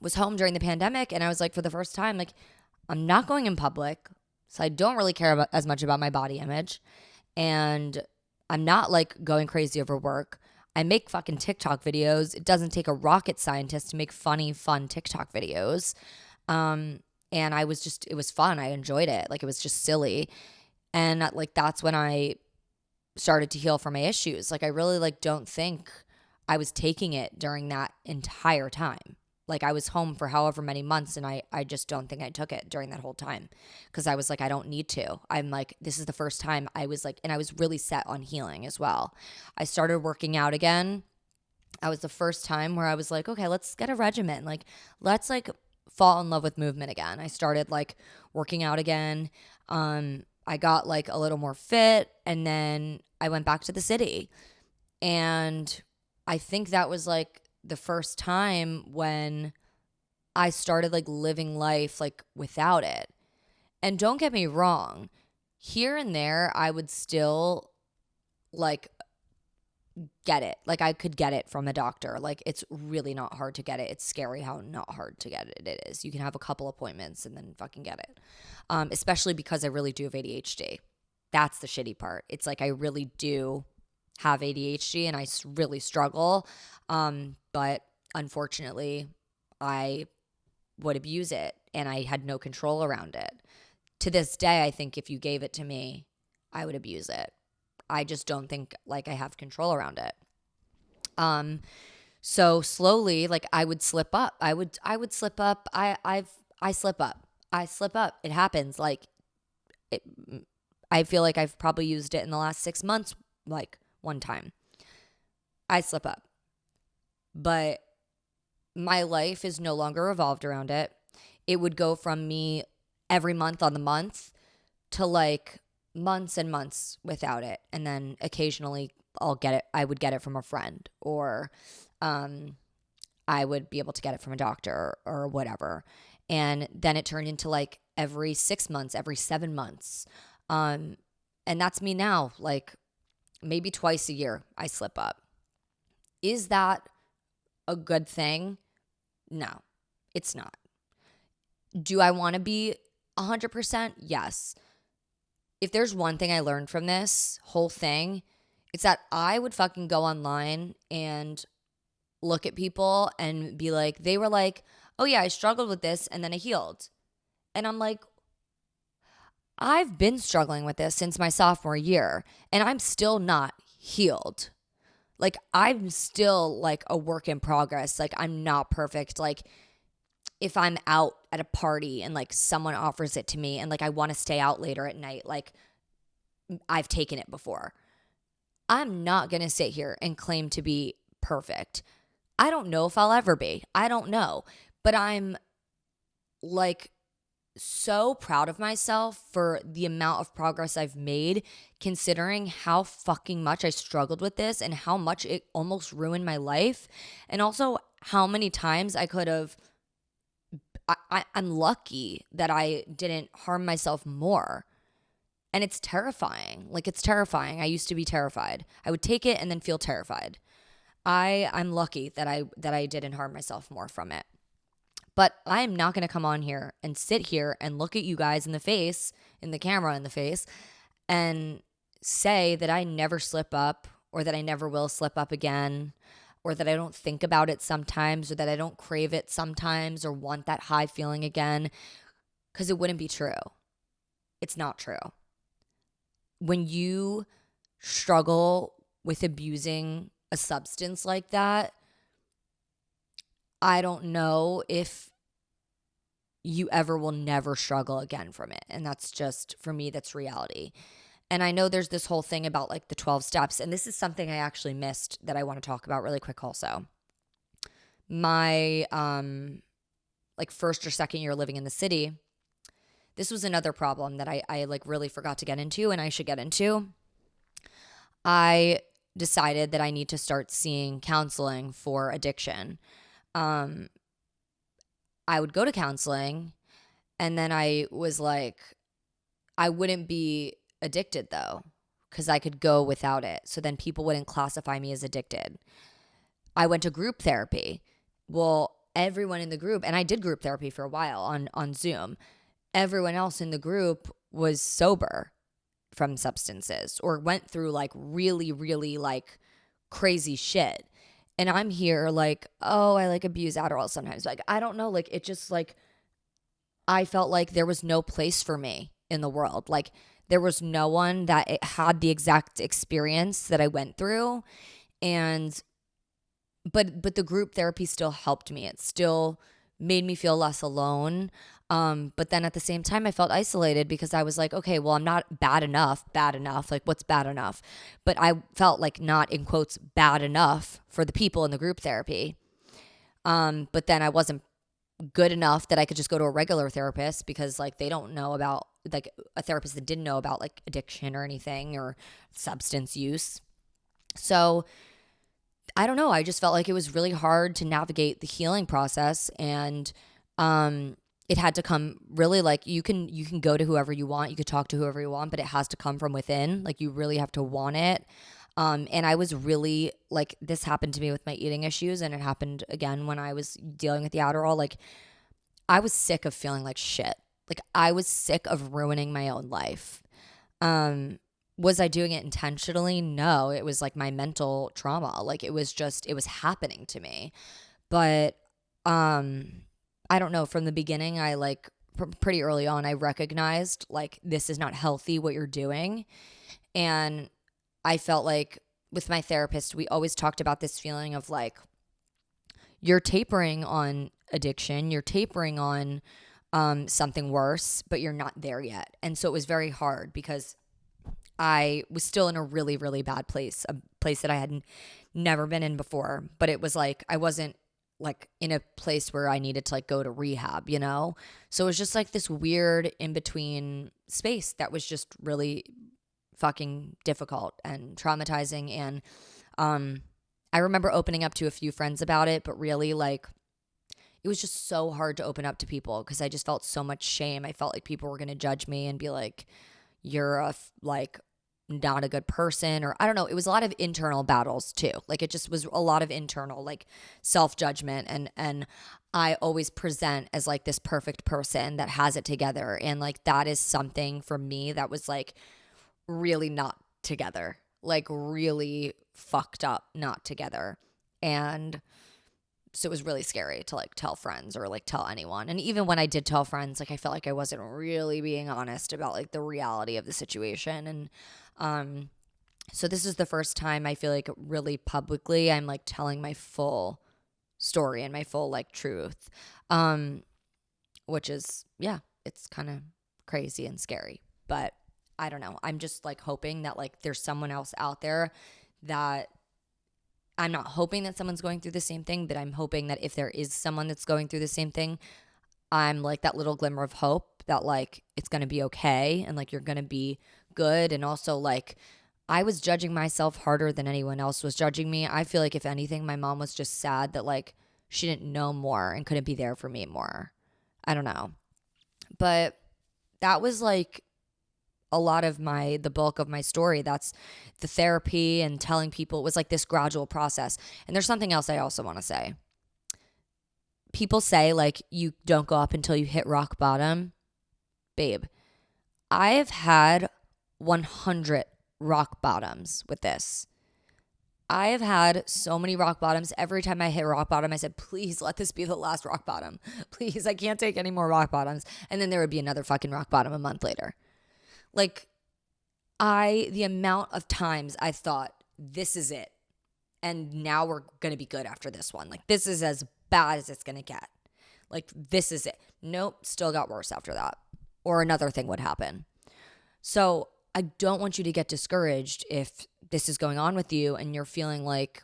was home during the pandemic, and I was like, for the first time, like, I'm not going in public, so I don't really care about as much about my body image. And I'm not like going crazy over work. I make fucking TikTok videos. It doesn't take a rocket scientist to make funny, fun TikTok videos. And I was just, it was fun. I enjoyed it. Like it was just silly. And like, that's when I started to heal from my issues. Like I really like don't think I was taking it during that entire time. Like I was home for however many months, and I just don't think I took it during that whole time, because I was like, I don't need to. I'm like, this is the first time I was like, and I was really set on healing as well. I started working out again. I was the first time where I was like, okay, let's get a regimen. Like, let's like fall in love with movement again. I started like working out again. I got like a little more fit, and then I went back to the city. And I think that was like the first time when I started like living life like without it. And don't get me wrong, here and there I would still like get it. Like I could get it from a doctor. Like it's really not hard to get it. It's scary how not hard to get it is. You can have a couple appointments and then fucking get it. Especially because I really do have ADHD. That's the shitty part. It's like I really do have ADHD, and I really struggle. But unfortunately, I would abuse it, and I had no control around it. To this day, I think if you gave it to me, I would abuse it. I just don't think like I have control around it. So slowly, like I would slip up. I would slip up. I slip up. I slip up. It happens. Like I feel like I've probably used it in the last 6 months, like one time. I slip up. But my life is no longer revolved around it. It would go from me every month on the month to like months and months without it. And then occasionally I'll get it. I would get it from a friend, or I would be able to get it from a doctor or whatever. And then it turned into like every 6 months, every 7 months. And that's me now. Like maybe twice a year I slip up. Is that a good thing? No, it's not. Do I want to be 100%? Yes. If there's one thing I learned from this whole thing, it's that I would fucking go online and look at people and be like, they were like, oh yeah, I struggled with this and then I healed. And I'm like, I've been struggling with this since my sophomore year, and I'm still not healed. Like I'm still like a work in progress. Like I'm not perfect. Like if I'm out at a party and like someone offers it to me and like I want to stay out later at night, like I've taken it before. I'm not going to sit here and claim to be perfect. I don't know if I'll ever be. I don't know. But I'm like so proud of myself for the amount of progress I've made, considering how fucking much I struggled with this and how much it almost ruined my life. And also how many times I could have, I'm lucky that I didn't harm myself more. And it's terrifying. Like, it's terrifying. I used to be terrified. I would take it and then feel terrified. I'm lucky that I didn't harm myself more from it. But I am not going to come on here and sit here and look at you guys in the face, in the camera in the face, and say that I never slip up, or that I never will slip up again, or that I don't think about it sometimes, or that I don't crave it sometimes, or want that high feeling again, because it wouldn't be true. It's not true. When you struggle with abusing a substance like that, I don't know if you ever will never struggle again from it. And that's just, for me, that's reality. And I know there's this whole thing about like the 12 steps. And this is something I actually missed that I want to talk about really quick also. My like first or second year living in the city, this was another problem that I like really forgot to get into, and I should get into. I decided that I need to start seeing counseling for addiction. I would go to counseling, and then I was like, I wouldn't be addicted though, because I could go without it. So then people wouldn't classify me as addicted. I went to group therapy. Well, everyone in the group, and I did group therapy for a while on Zoom, everyone else in the group was sober from substances or went through like really, really like crazy shit. And I'm here like, oh, I like abuse Aderall sometimes. Like, I don't know. Like, it just like, I felt like there was no place for me in the world. Like, there was no one that had the exact experience that I went through. And, but the group therapy still helped me. It still made me feel less alone. But then at the same time, I felt isolated because I was like, okay, well, I'm not bad enough. Like, what's bad enough? But I felt like not, in quotes, bad enough for the people in the group therapy. But then I wasn't good enough that I could just go to a regular therapist, because like they don't know about, like, a therapist that didn't know about like addiction or anything or substance use. So I don't know. I just felt like it was really hard to navigate the healing process, and it had to come really like you can go to whoever you want, you could talk to whoever you want, but it has to come from within. Like, you really have to want it. And I was really like, this happened to me with my eating issues, and it happened again when I was dealing with the Aderall. Like, I was sick of feeling like shit. Like, I was sick of ruining my own life. Was I doing it intentionally? No, it was like my mental trauma. Like, it was happening to me. But I don't know, from the beginning, I like pretty early on, I recognized like, this is not healthy what you're doing. And I felt like with my therapist, we always talked about this feeling of like, you're tapering on addiction, you're tapering on something worse, but you're not there yet. And so it was very hard because I was still in a really, really bad place, a place that I had never been in before. But it was like, I wasn't like in a place where I needed to like go to rehab, you know? So it was just like this weird in-between space that was just really fucking difficult and traumatizing. And I remember opening up to a few friends about it, but really like, it was just so hard to open up to people because I just felt so much shame. I felt like people were going to judge me and be like, you're like not a good person, or I don't know. It was a lot of internal battles too. Like, it just was a lot of internal like self-judgment, and I always present as like this perfect person that has it together, and like that is something for me that was like really not together, like really fucked up, not together. And so it was really scary to like tell friends or like tell anyone. And even when I did tell friends, like I felt like I wasn't really being honest about like the reality of the situation. And so this is the first time I feel like really publicly I'm like telling my full story and my full like truth, which is, yeah, it's kind of crazy and scary. But I don't know. I'm just like hoping that like there's someone else out there that, I'm not hoping that someone's going through the same thing, but I'm hoping that if there is someone that's going through the same thing, I'm like that little glimmer of hope that like it's going to be okay and like you're going to be good. And also like I was judging myself harder than anyone else was judging me. I feel like if anything, my mom was just sad that like she didn't know more and couldn't be there for me more. I don't know. But that was like a lot of the bulk of my story. That's the therapy and telling people. It was like this gradual process. And there's something else I also want to say. People say like you don't go up until you hit rock bottom. Babe, I've had 100 rock bottoms with this. I have had so many rock bottoms. Every time I hit rock bottom, I said, please let this be the last rock bottom. Please, I can't take any more rock bottoms. And then there would be another fucking rock bottom a month later. Like, the amount of times I thought, this is it. And now we're going to be good after this one. Like, this is as bad as it's going to get. Like, this is it. Nope, still got worse after that. Or another thing would happen. So I don't want you to get discouraged if this is going on with you and you're feeling like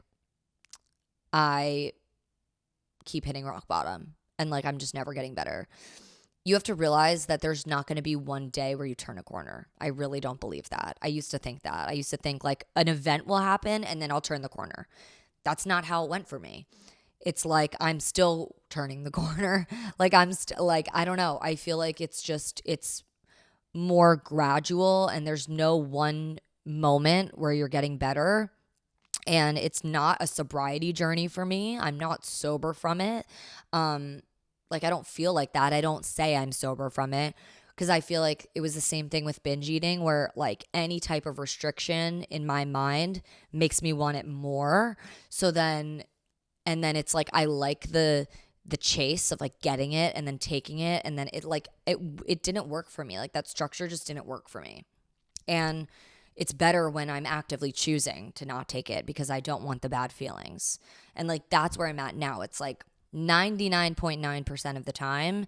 I keep hitting rock bottom and like I'm just never getting better. You have to realize that there's not going to be one day where you turn a corner. I really don't believe that. I used to think that. I used to think like an event will happen and then I'll turn the corner. That's not how it went for me. It's like I'm still turning the corner. Like I'm still like, I don't know. I feel like it's more gradual and there's no one moment where you're getting better. And it's not a sobriety journey for me. I'm not sober from it. Like I don't feel like that. I don't say I'm sober from it because I feel like it was the same thing with binge eating where like any type of restriction in my mind makes me want it more. So then it's like I like the chase of like getting it and then taking it, and then it didn't work for me. Like that structure just didn't work for me. And it's better when I'm actively choosing to not take it because I don't want the bad feelings. And like that's where I'm at now. It's like 99.9% of the time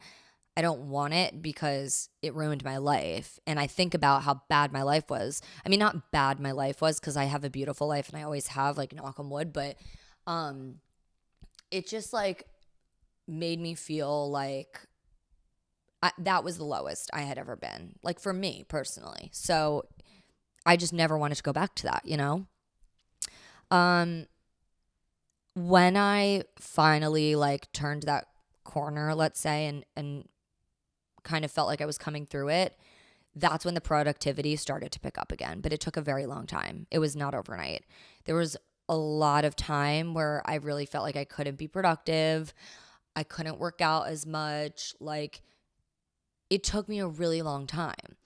I don't want it because it ruined my life. And I think about how bad my life was. I mean, not bad my life was because I have a beautiful life and I always have, like, knock on wood, but it just like made me feel like that was the lowest I had ever been, like for me personally. So I just never wanted to go back to that, you know? When I finally like turned that corner, let's say, and kind of felt like I was coming through it, that's when the productivity started to pick up again. But it took a very long time. It was not overnight. There was a lot of time where I really felt like I couldn't be productive. I couldn't work out as much. Like it took me a really long time.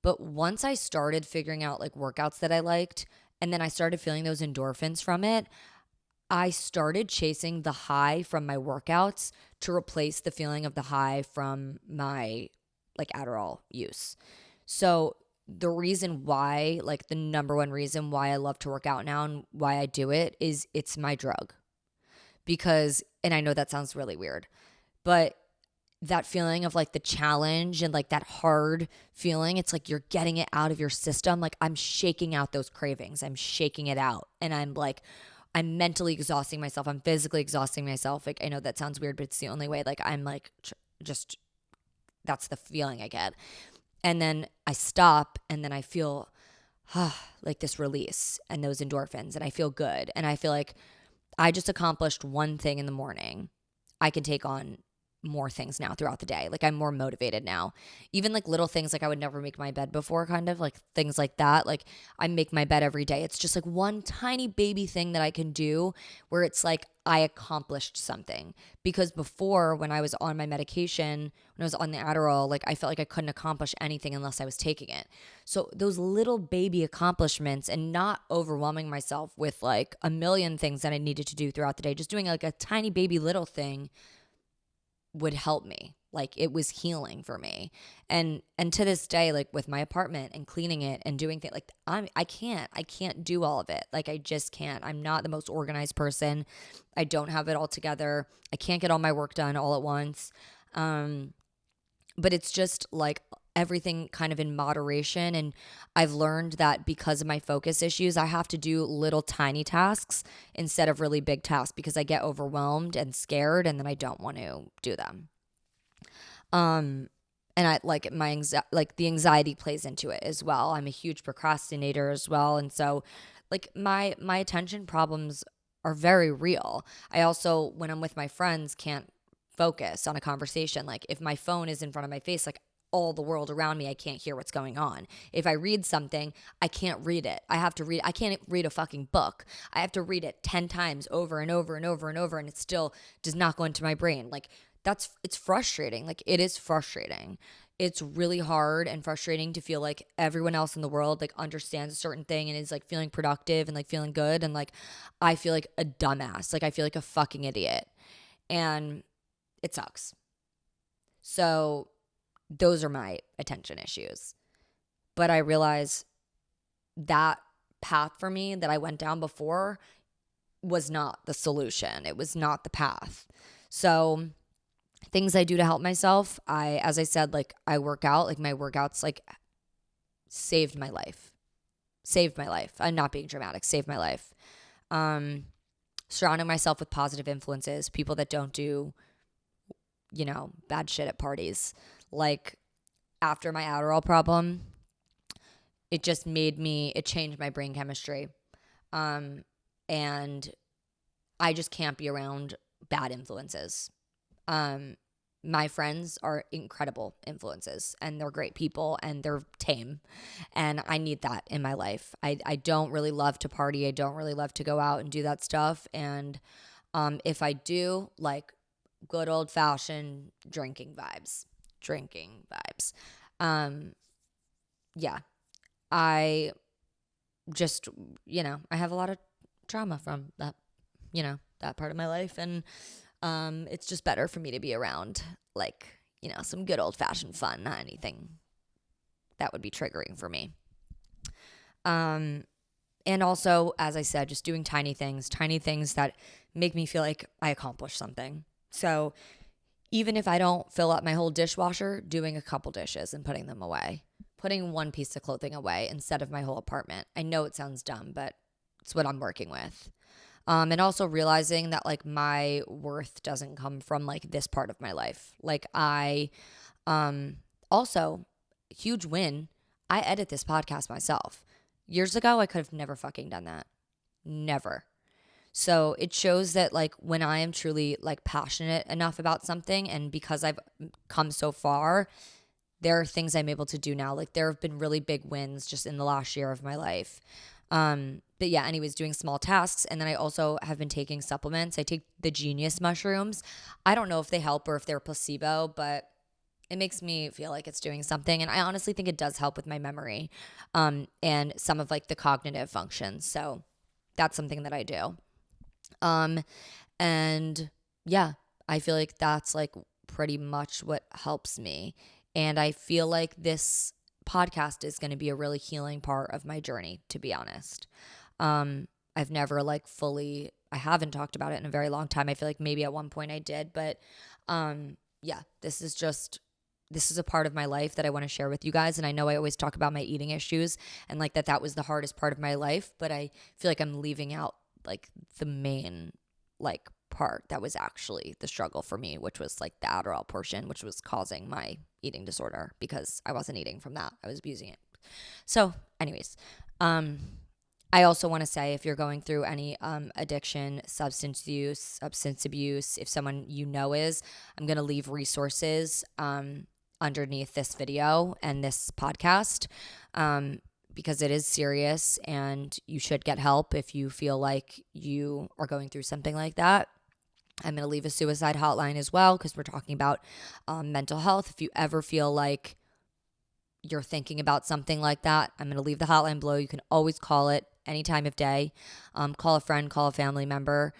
But once I started figuring out like workouts that I liked, and then I started feeling those endorphins from it, I started chasing the high from my workouts to replace the feeling of the high from my like Aderall use. So the reason why, like the number one reason why I love to work out now and why I do it is it's my drug. Because, and I know that sounds really weird, but that feeling of like the challenge and like that hard feeling, it's like you're getting it out of your system. Like I'm shaking out those cravings. I'm shaking it out. And I'm I'm mentally exhausting myself. I'm physically exhausting myself. Like I know that sounds weird, but it's the only way. Like I'm like just, that's the feeling I get. And then I stop and then I feel like this release and those endorphins and I feel good. And I feel like I just accomplished one thing in the morning. I can take on more things now throughout the day. Like I'm more motivated now. Even like little things like I would never make my bed before, kind of like things like that. Like I make my bed every day. It's just like one tiny baby thing that I can do where it's like I accomplished something. Because before when I was on my medication, when I was on the Aderall, like I felt like I couldn't accomplish anything unless I was taking it. So those little baby accomplishments and not overwhelming myself with like a million things that I needed to do throughout the day, just doing like a tiny baby little thing would help me. Like it was healing for me. And to this day, like with my apartment and cleaning it and doing things, like I can't do all of it. Like I just can't. I'm not the most organized person. I don't have it all together. I can't get all my work done all at once. But it's just like everything kind of in moderation. And I've learned that because of my focus issues, I have to do little tiny tasks instead of really big tasks because I get overwhelmed and scared and then I don't want to do them. And I like the anxiety plays into it as well. I'm a huge procrastinator as well. And so like my attention problems are very real. I also, when I'm with my friends, can't focus on a conversation. Like if my phone is in front of my face, like all the world around me, I can't hear what's going on. If I read something, I can't read it. I can't read a fucking book. I have to read it 10 times over and over and over and over, and it still does not go into my brain. Like it's frustrating. Like it is frustrating. It's really hard and frustrating to feel like everyone else in the world like understands a certain thing and is like feeling productive and like feeling good. And like I feel like a dumbass. Like I feel like a fucking idiot. And it sucks. So those are my attention issues. But I realize that path for me that I went down before was not the solution. It was not the path. So things I do to help myself, as I said, like I work out, like my workouts like saved my life. I'm not being dramatic. Saved my life. Surrounding myself with positive influences, people that don't do, bad shit at parties. Like after my Aderall problem, it just it changed my brain chemistry. And I just can't be around bad influences. My friends are incredible influences and they're great people and they're tame. And I need that in my life. I don't really love to party. I don't really love to go out and do that stuff. And if I do, like good old fashioned drinking vibes. Yeah, I just, I have a lot of trauma from that, that part of my life. And it's just better for me to be around like, some good old fashioned fun, not anything that would be triggering for me. And also, as I said, just doing tiny things that make me feel like I accomplished something. So even if I don't fill up my whole dishwasher, doing a couple dishes and putting them away, putting one piece of clothing away instead of my whole apartment. I know it sounds dumb, but it's what I'm working with. And also realizing that like my worth doesn't come from like this part of my life. Like also huge win. I edit this podcast myself. Years ago, I could have never fucking done that. Never. So it shows that like when I am truly like passionate enough about something, and because I've come so far, there are things I'm able to do now. Like there have been really big wins just in the last year of my life. But yeah, anyways, doing small tasks. And then I also have been taking supplements. I take the Genius mushrooms. I don't know if they help or if they're placebo, but it makes me feel like it's doing something. And I honestly think it does help with my memory, and some of like the cognitive functions. So that's something that I do. And yeah, I feel like that's like pretty much what helps me. And I feel like this podcast is going to be a really healing part of my journey, to be honest. I've never like I haven't talked about it in a very long time. I feel like maybe at one point I did, but, yeah, this is a part of my life that I want to share with you guys. And I know I always talk about my eating issues and like that was the hardest part of my life, but I feel like I'm leaving out like the main like part that was actually the struggle for me, which was like the Aderall portion, which was causing my eating disorder because I wasn't eating from that. I was abusing it. So anyways, I also want to say if you're going through any addiction, substance abuse, if someone is, I'm going to leave resources underneath this video and this podcast, because it is serious and you should get help if you feel like you are going through something like that. I'm going to leave a suicide hotline as well because we're talking about mental health. If you ever feel like you're thinking about something like that, I'm going to leave the hotline below. You can always call it any time of day. Call a friend, call a family member.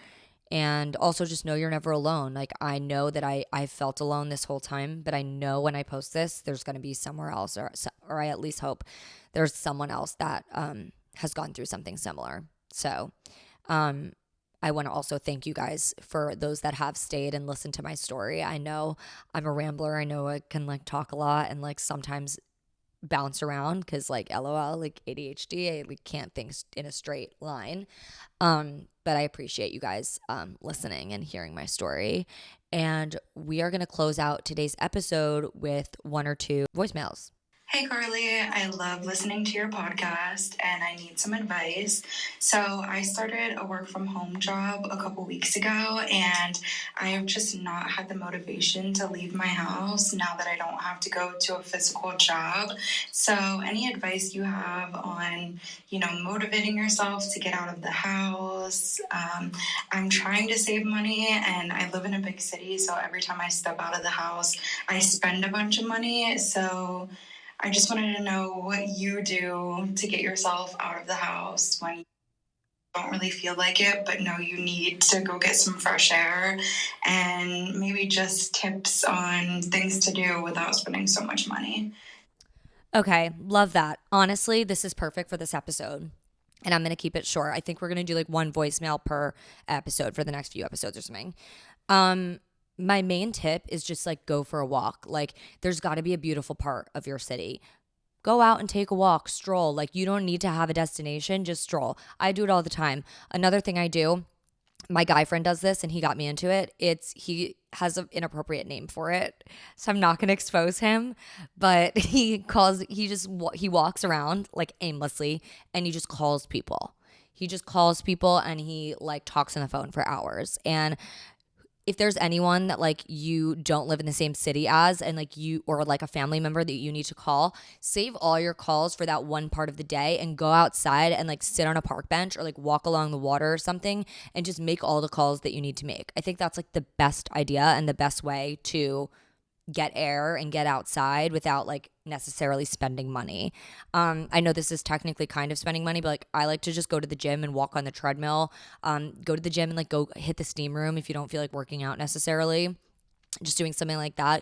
And also just know you're never alone. Like I know that I felt alone this whole time, but I know when I post this, there's going to be somewhere else, or I at least hope there's someone else that has gone through something similar. So I want to also thank you guys for those that have stayed and listened to my story. I know I'm a rambler. I know I can like talk a lot and like sometimes bounce around because like LOL, like ADHD, I can't think in a straight line. But I appreciate you guys listening and hearing my story. And we are going to close out today's episode with one or two voicemails. Hey Carly, I love listening to your podcast and I need some advice. So, I started a work from home job a couple weeks ago and I have just not had the motivation to leave my house now that I don't have to go to a physical job. So, any advice you have on, motivating yourself to get out of the house? I'm trying to save money and I live in a big city, so every time I step out of the house, I spend a bunch of money. So, I just wanted to know what you do to get yourself out of the house when you don't really feel like it, but know you need to go get some fresh air, and maybe just tips on things to do without spending so much money. Okay, love that. Honestly, this is perfect for this episode. And I'm going to keep it short. I think we're going to do like one voicemail per episode for the next few episodes or something. My main tip is just like go for a walk. Like there's got to be a beautiful part of your city. Go out and take a walk, stroll. Like you don't need to have a destination, just stroll. I do it all the time. Another thing I do, my guy friend does this and he got me into it. He has an inappropriate name for it, so I'm not going to expose him, but he walks around like aimlessly and he just calls people. He just calls people and he like talks on the phone for hours. And if there's anyone that like you don't live in the same city as and like you or like a family member that you need to call, save all your calls for that one part of the day and go outside and like sit on a park bench or like walk along the water or something and just make all the calls that you need to make. I think that's like the best idea and the best way to get air and get outside without like necessarily spending money. I know this is technically kind of spending money, but like I like to just go to the gym and walk on the treadmill. Go to the gym and like go hit the steam room if you don't feel like working out necessarily. Just doing something like that.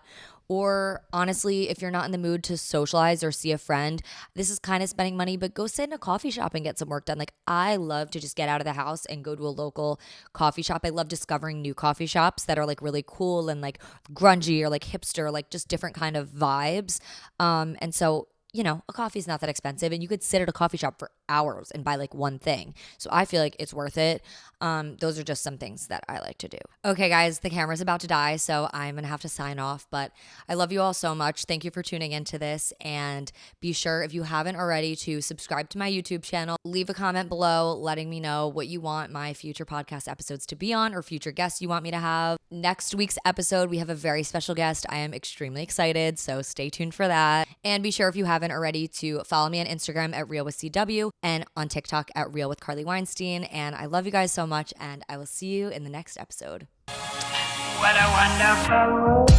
Or honestly, if you're not in the mood to socialize or see a friend, this is kind of spending money, but go sit in a coffee shop and get some work done. Like I love to just get out of the house and go to a local coffee shop. I love discovering new coffee shops that are like really cool and like grungy or like hipster, like just different kind of vibes. And so a coffee is not that expensive and you could sit at a coffee shop for hours and buy like one thing. So I feel like it's worth it. Those are just some things that I like to do. Okay, guys, the camera's about to die, so I'm going to have to sign off, but I love you all so much. Thank you for tuning into this, and be sure, if you haven't already, to subscribe to my YouTube channel. Leave a comment below letting me know what you want my future podcast episodes to be on or future guests you want me to have. Next week's episode, we have a very special guest. I am extremely excited, so stay tuned for that. And be sure, if you haven't already, to follow me on Instagram at RealWithCW and on TikTok at Real with Carly Weinstein. And I love you guys so much, and I will see you in the next episode. What a wonderful world.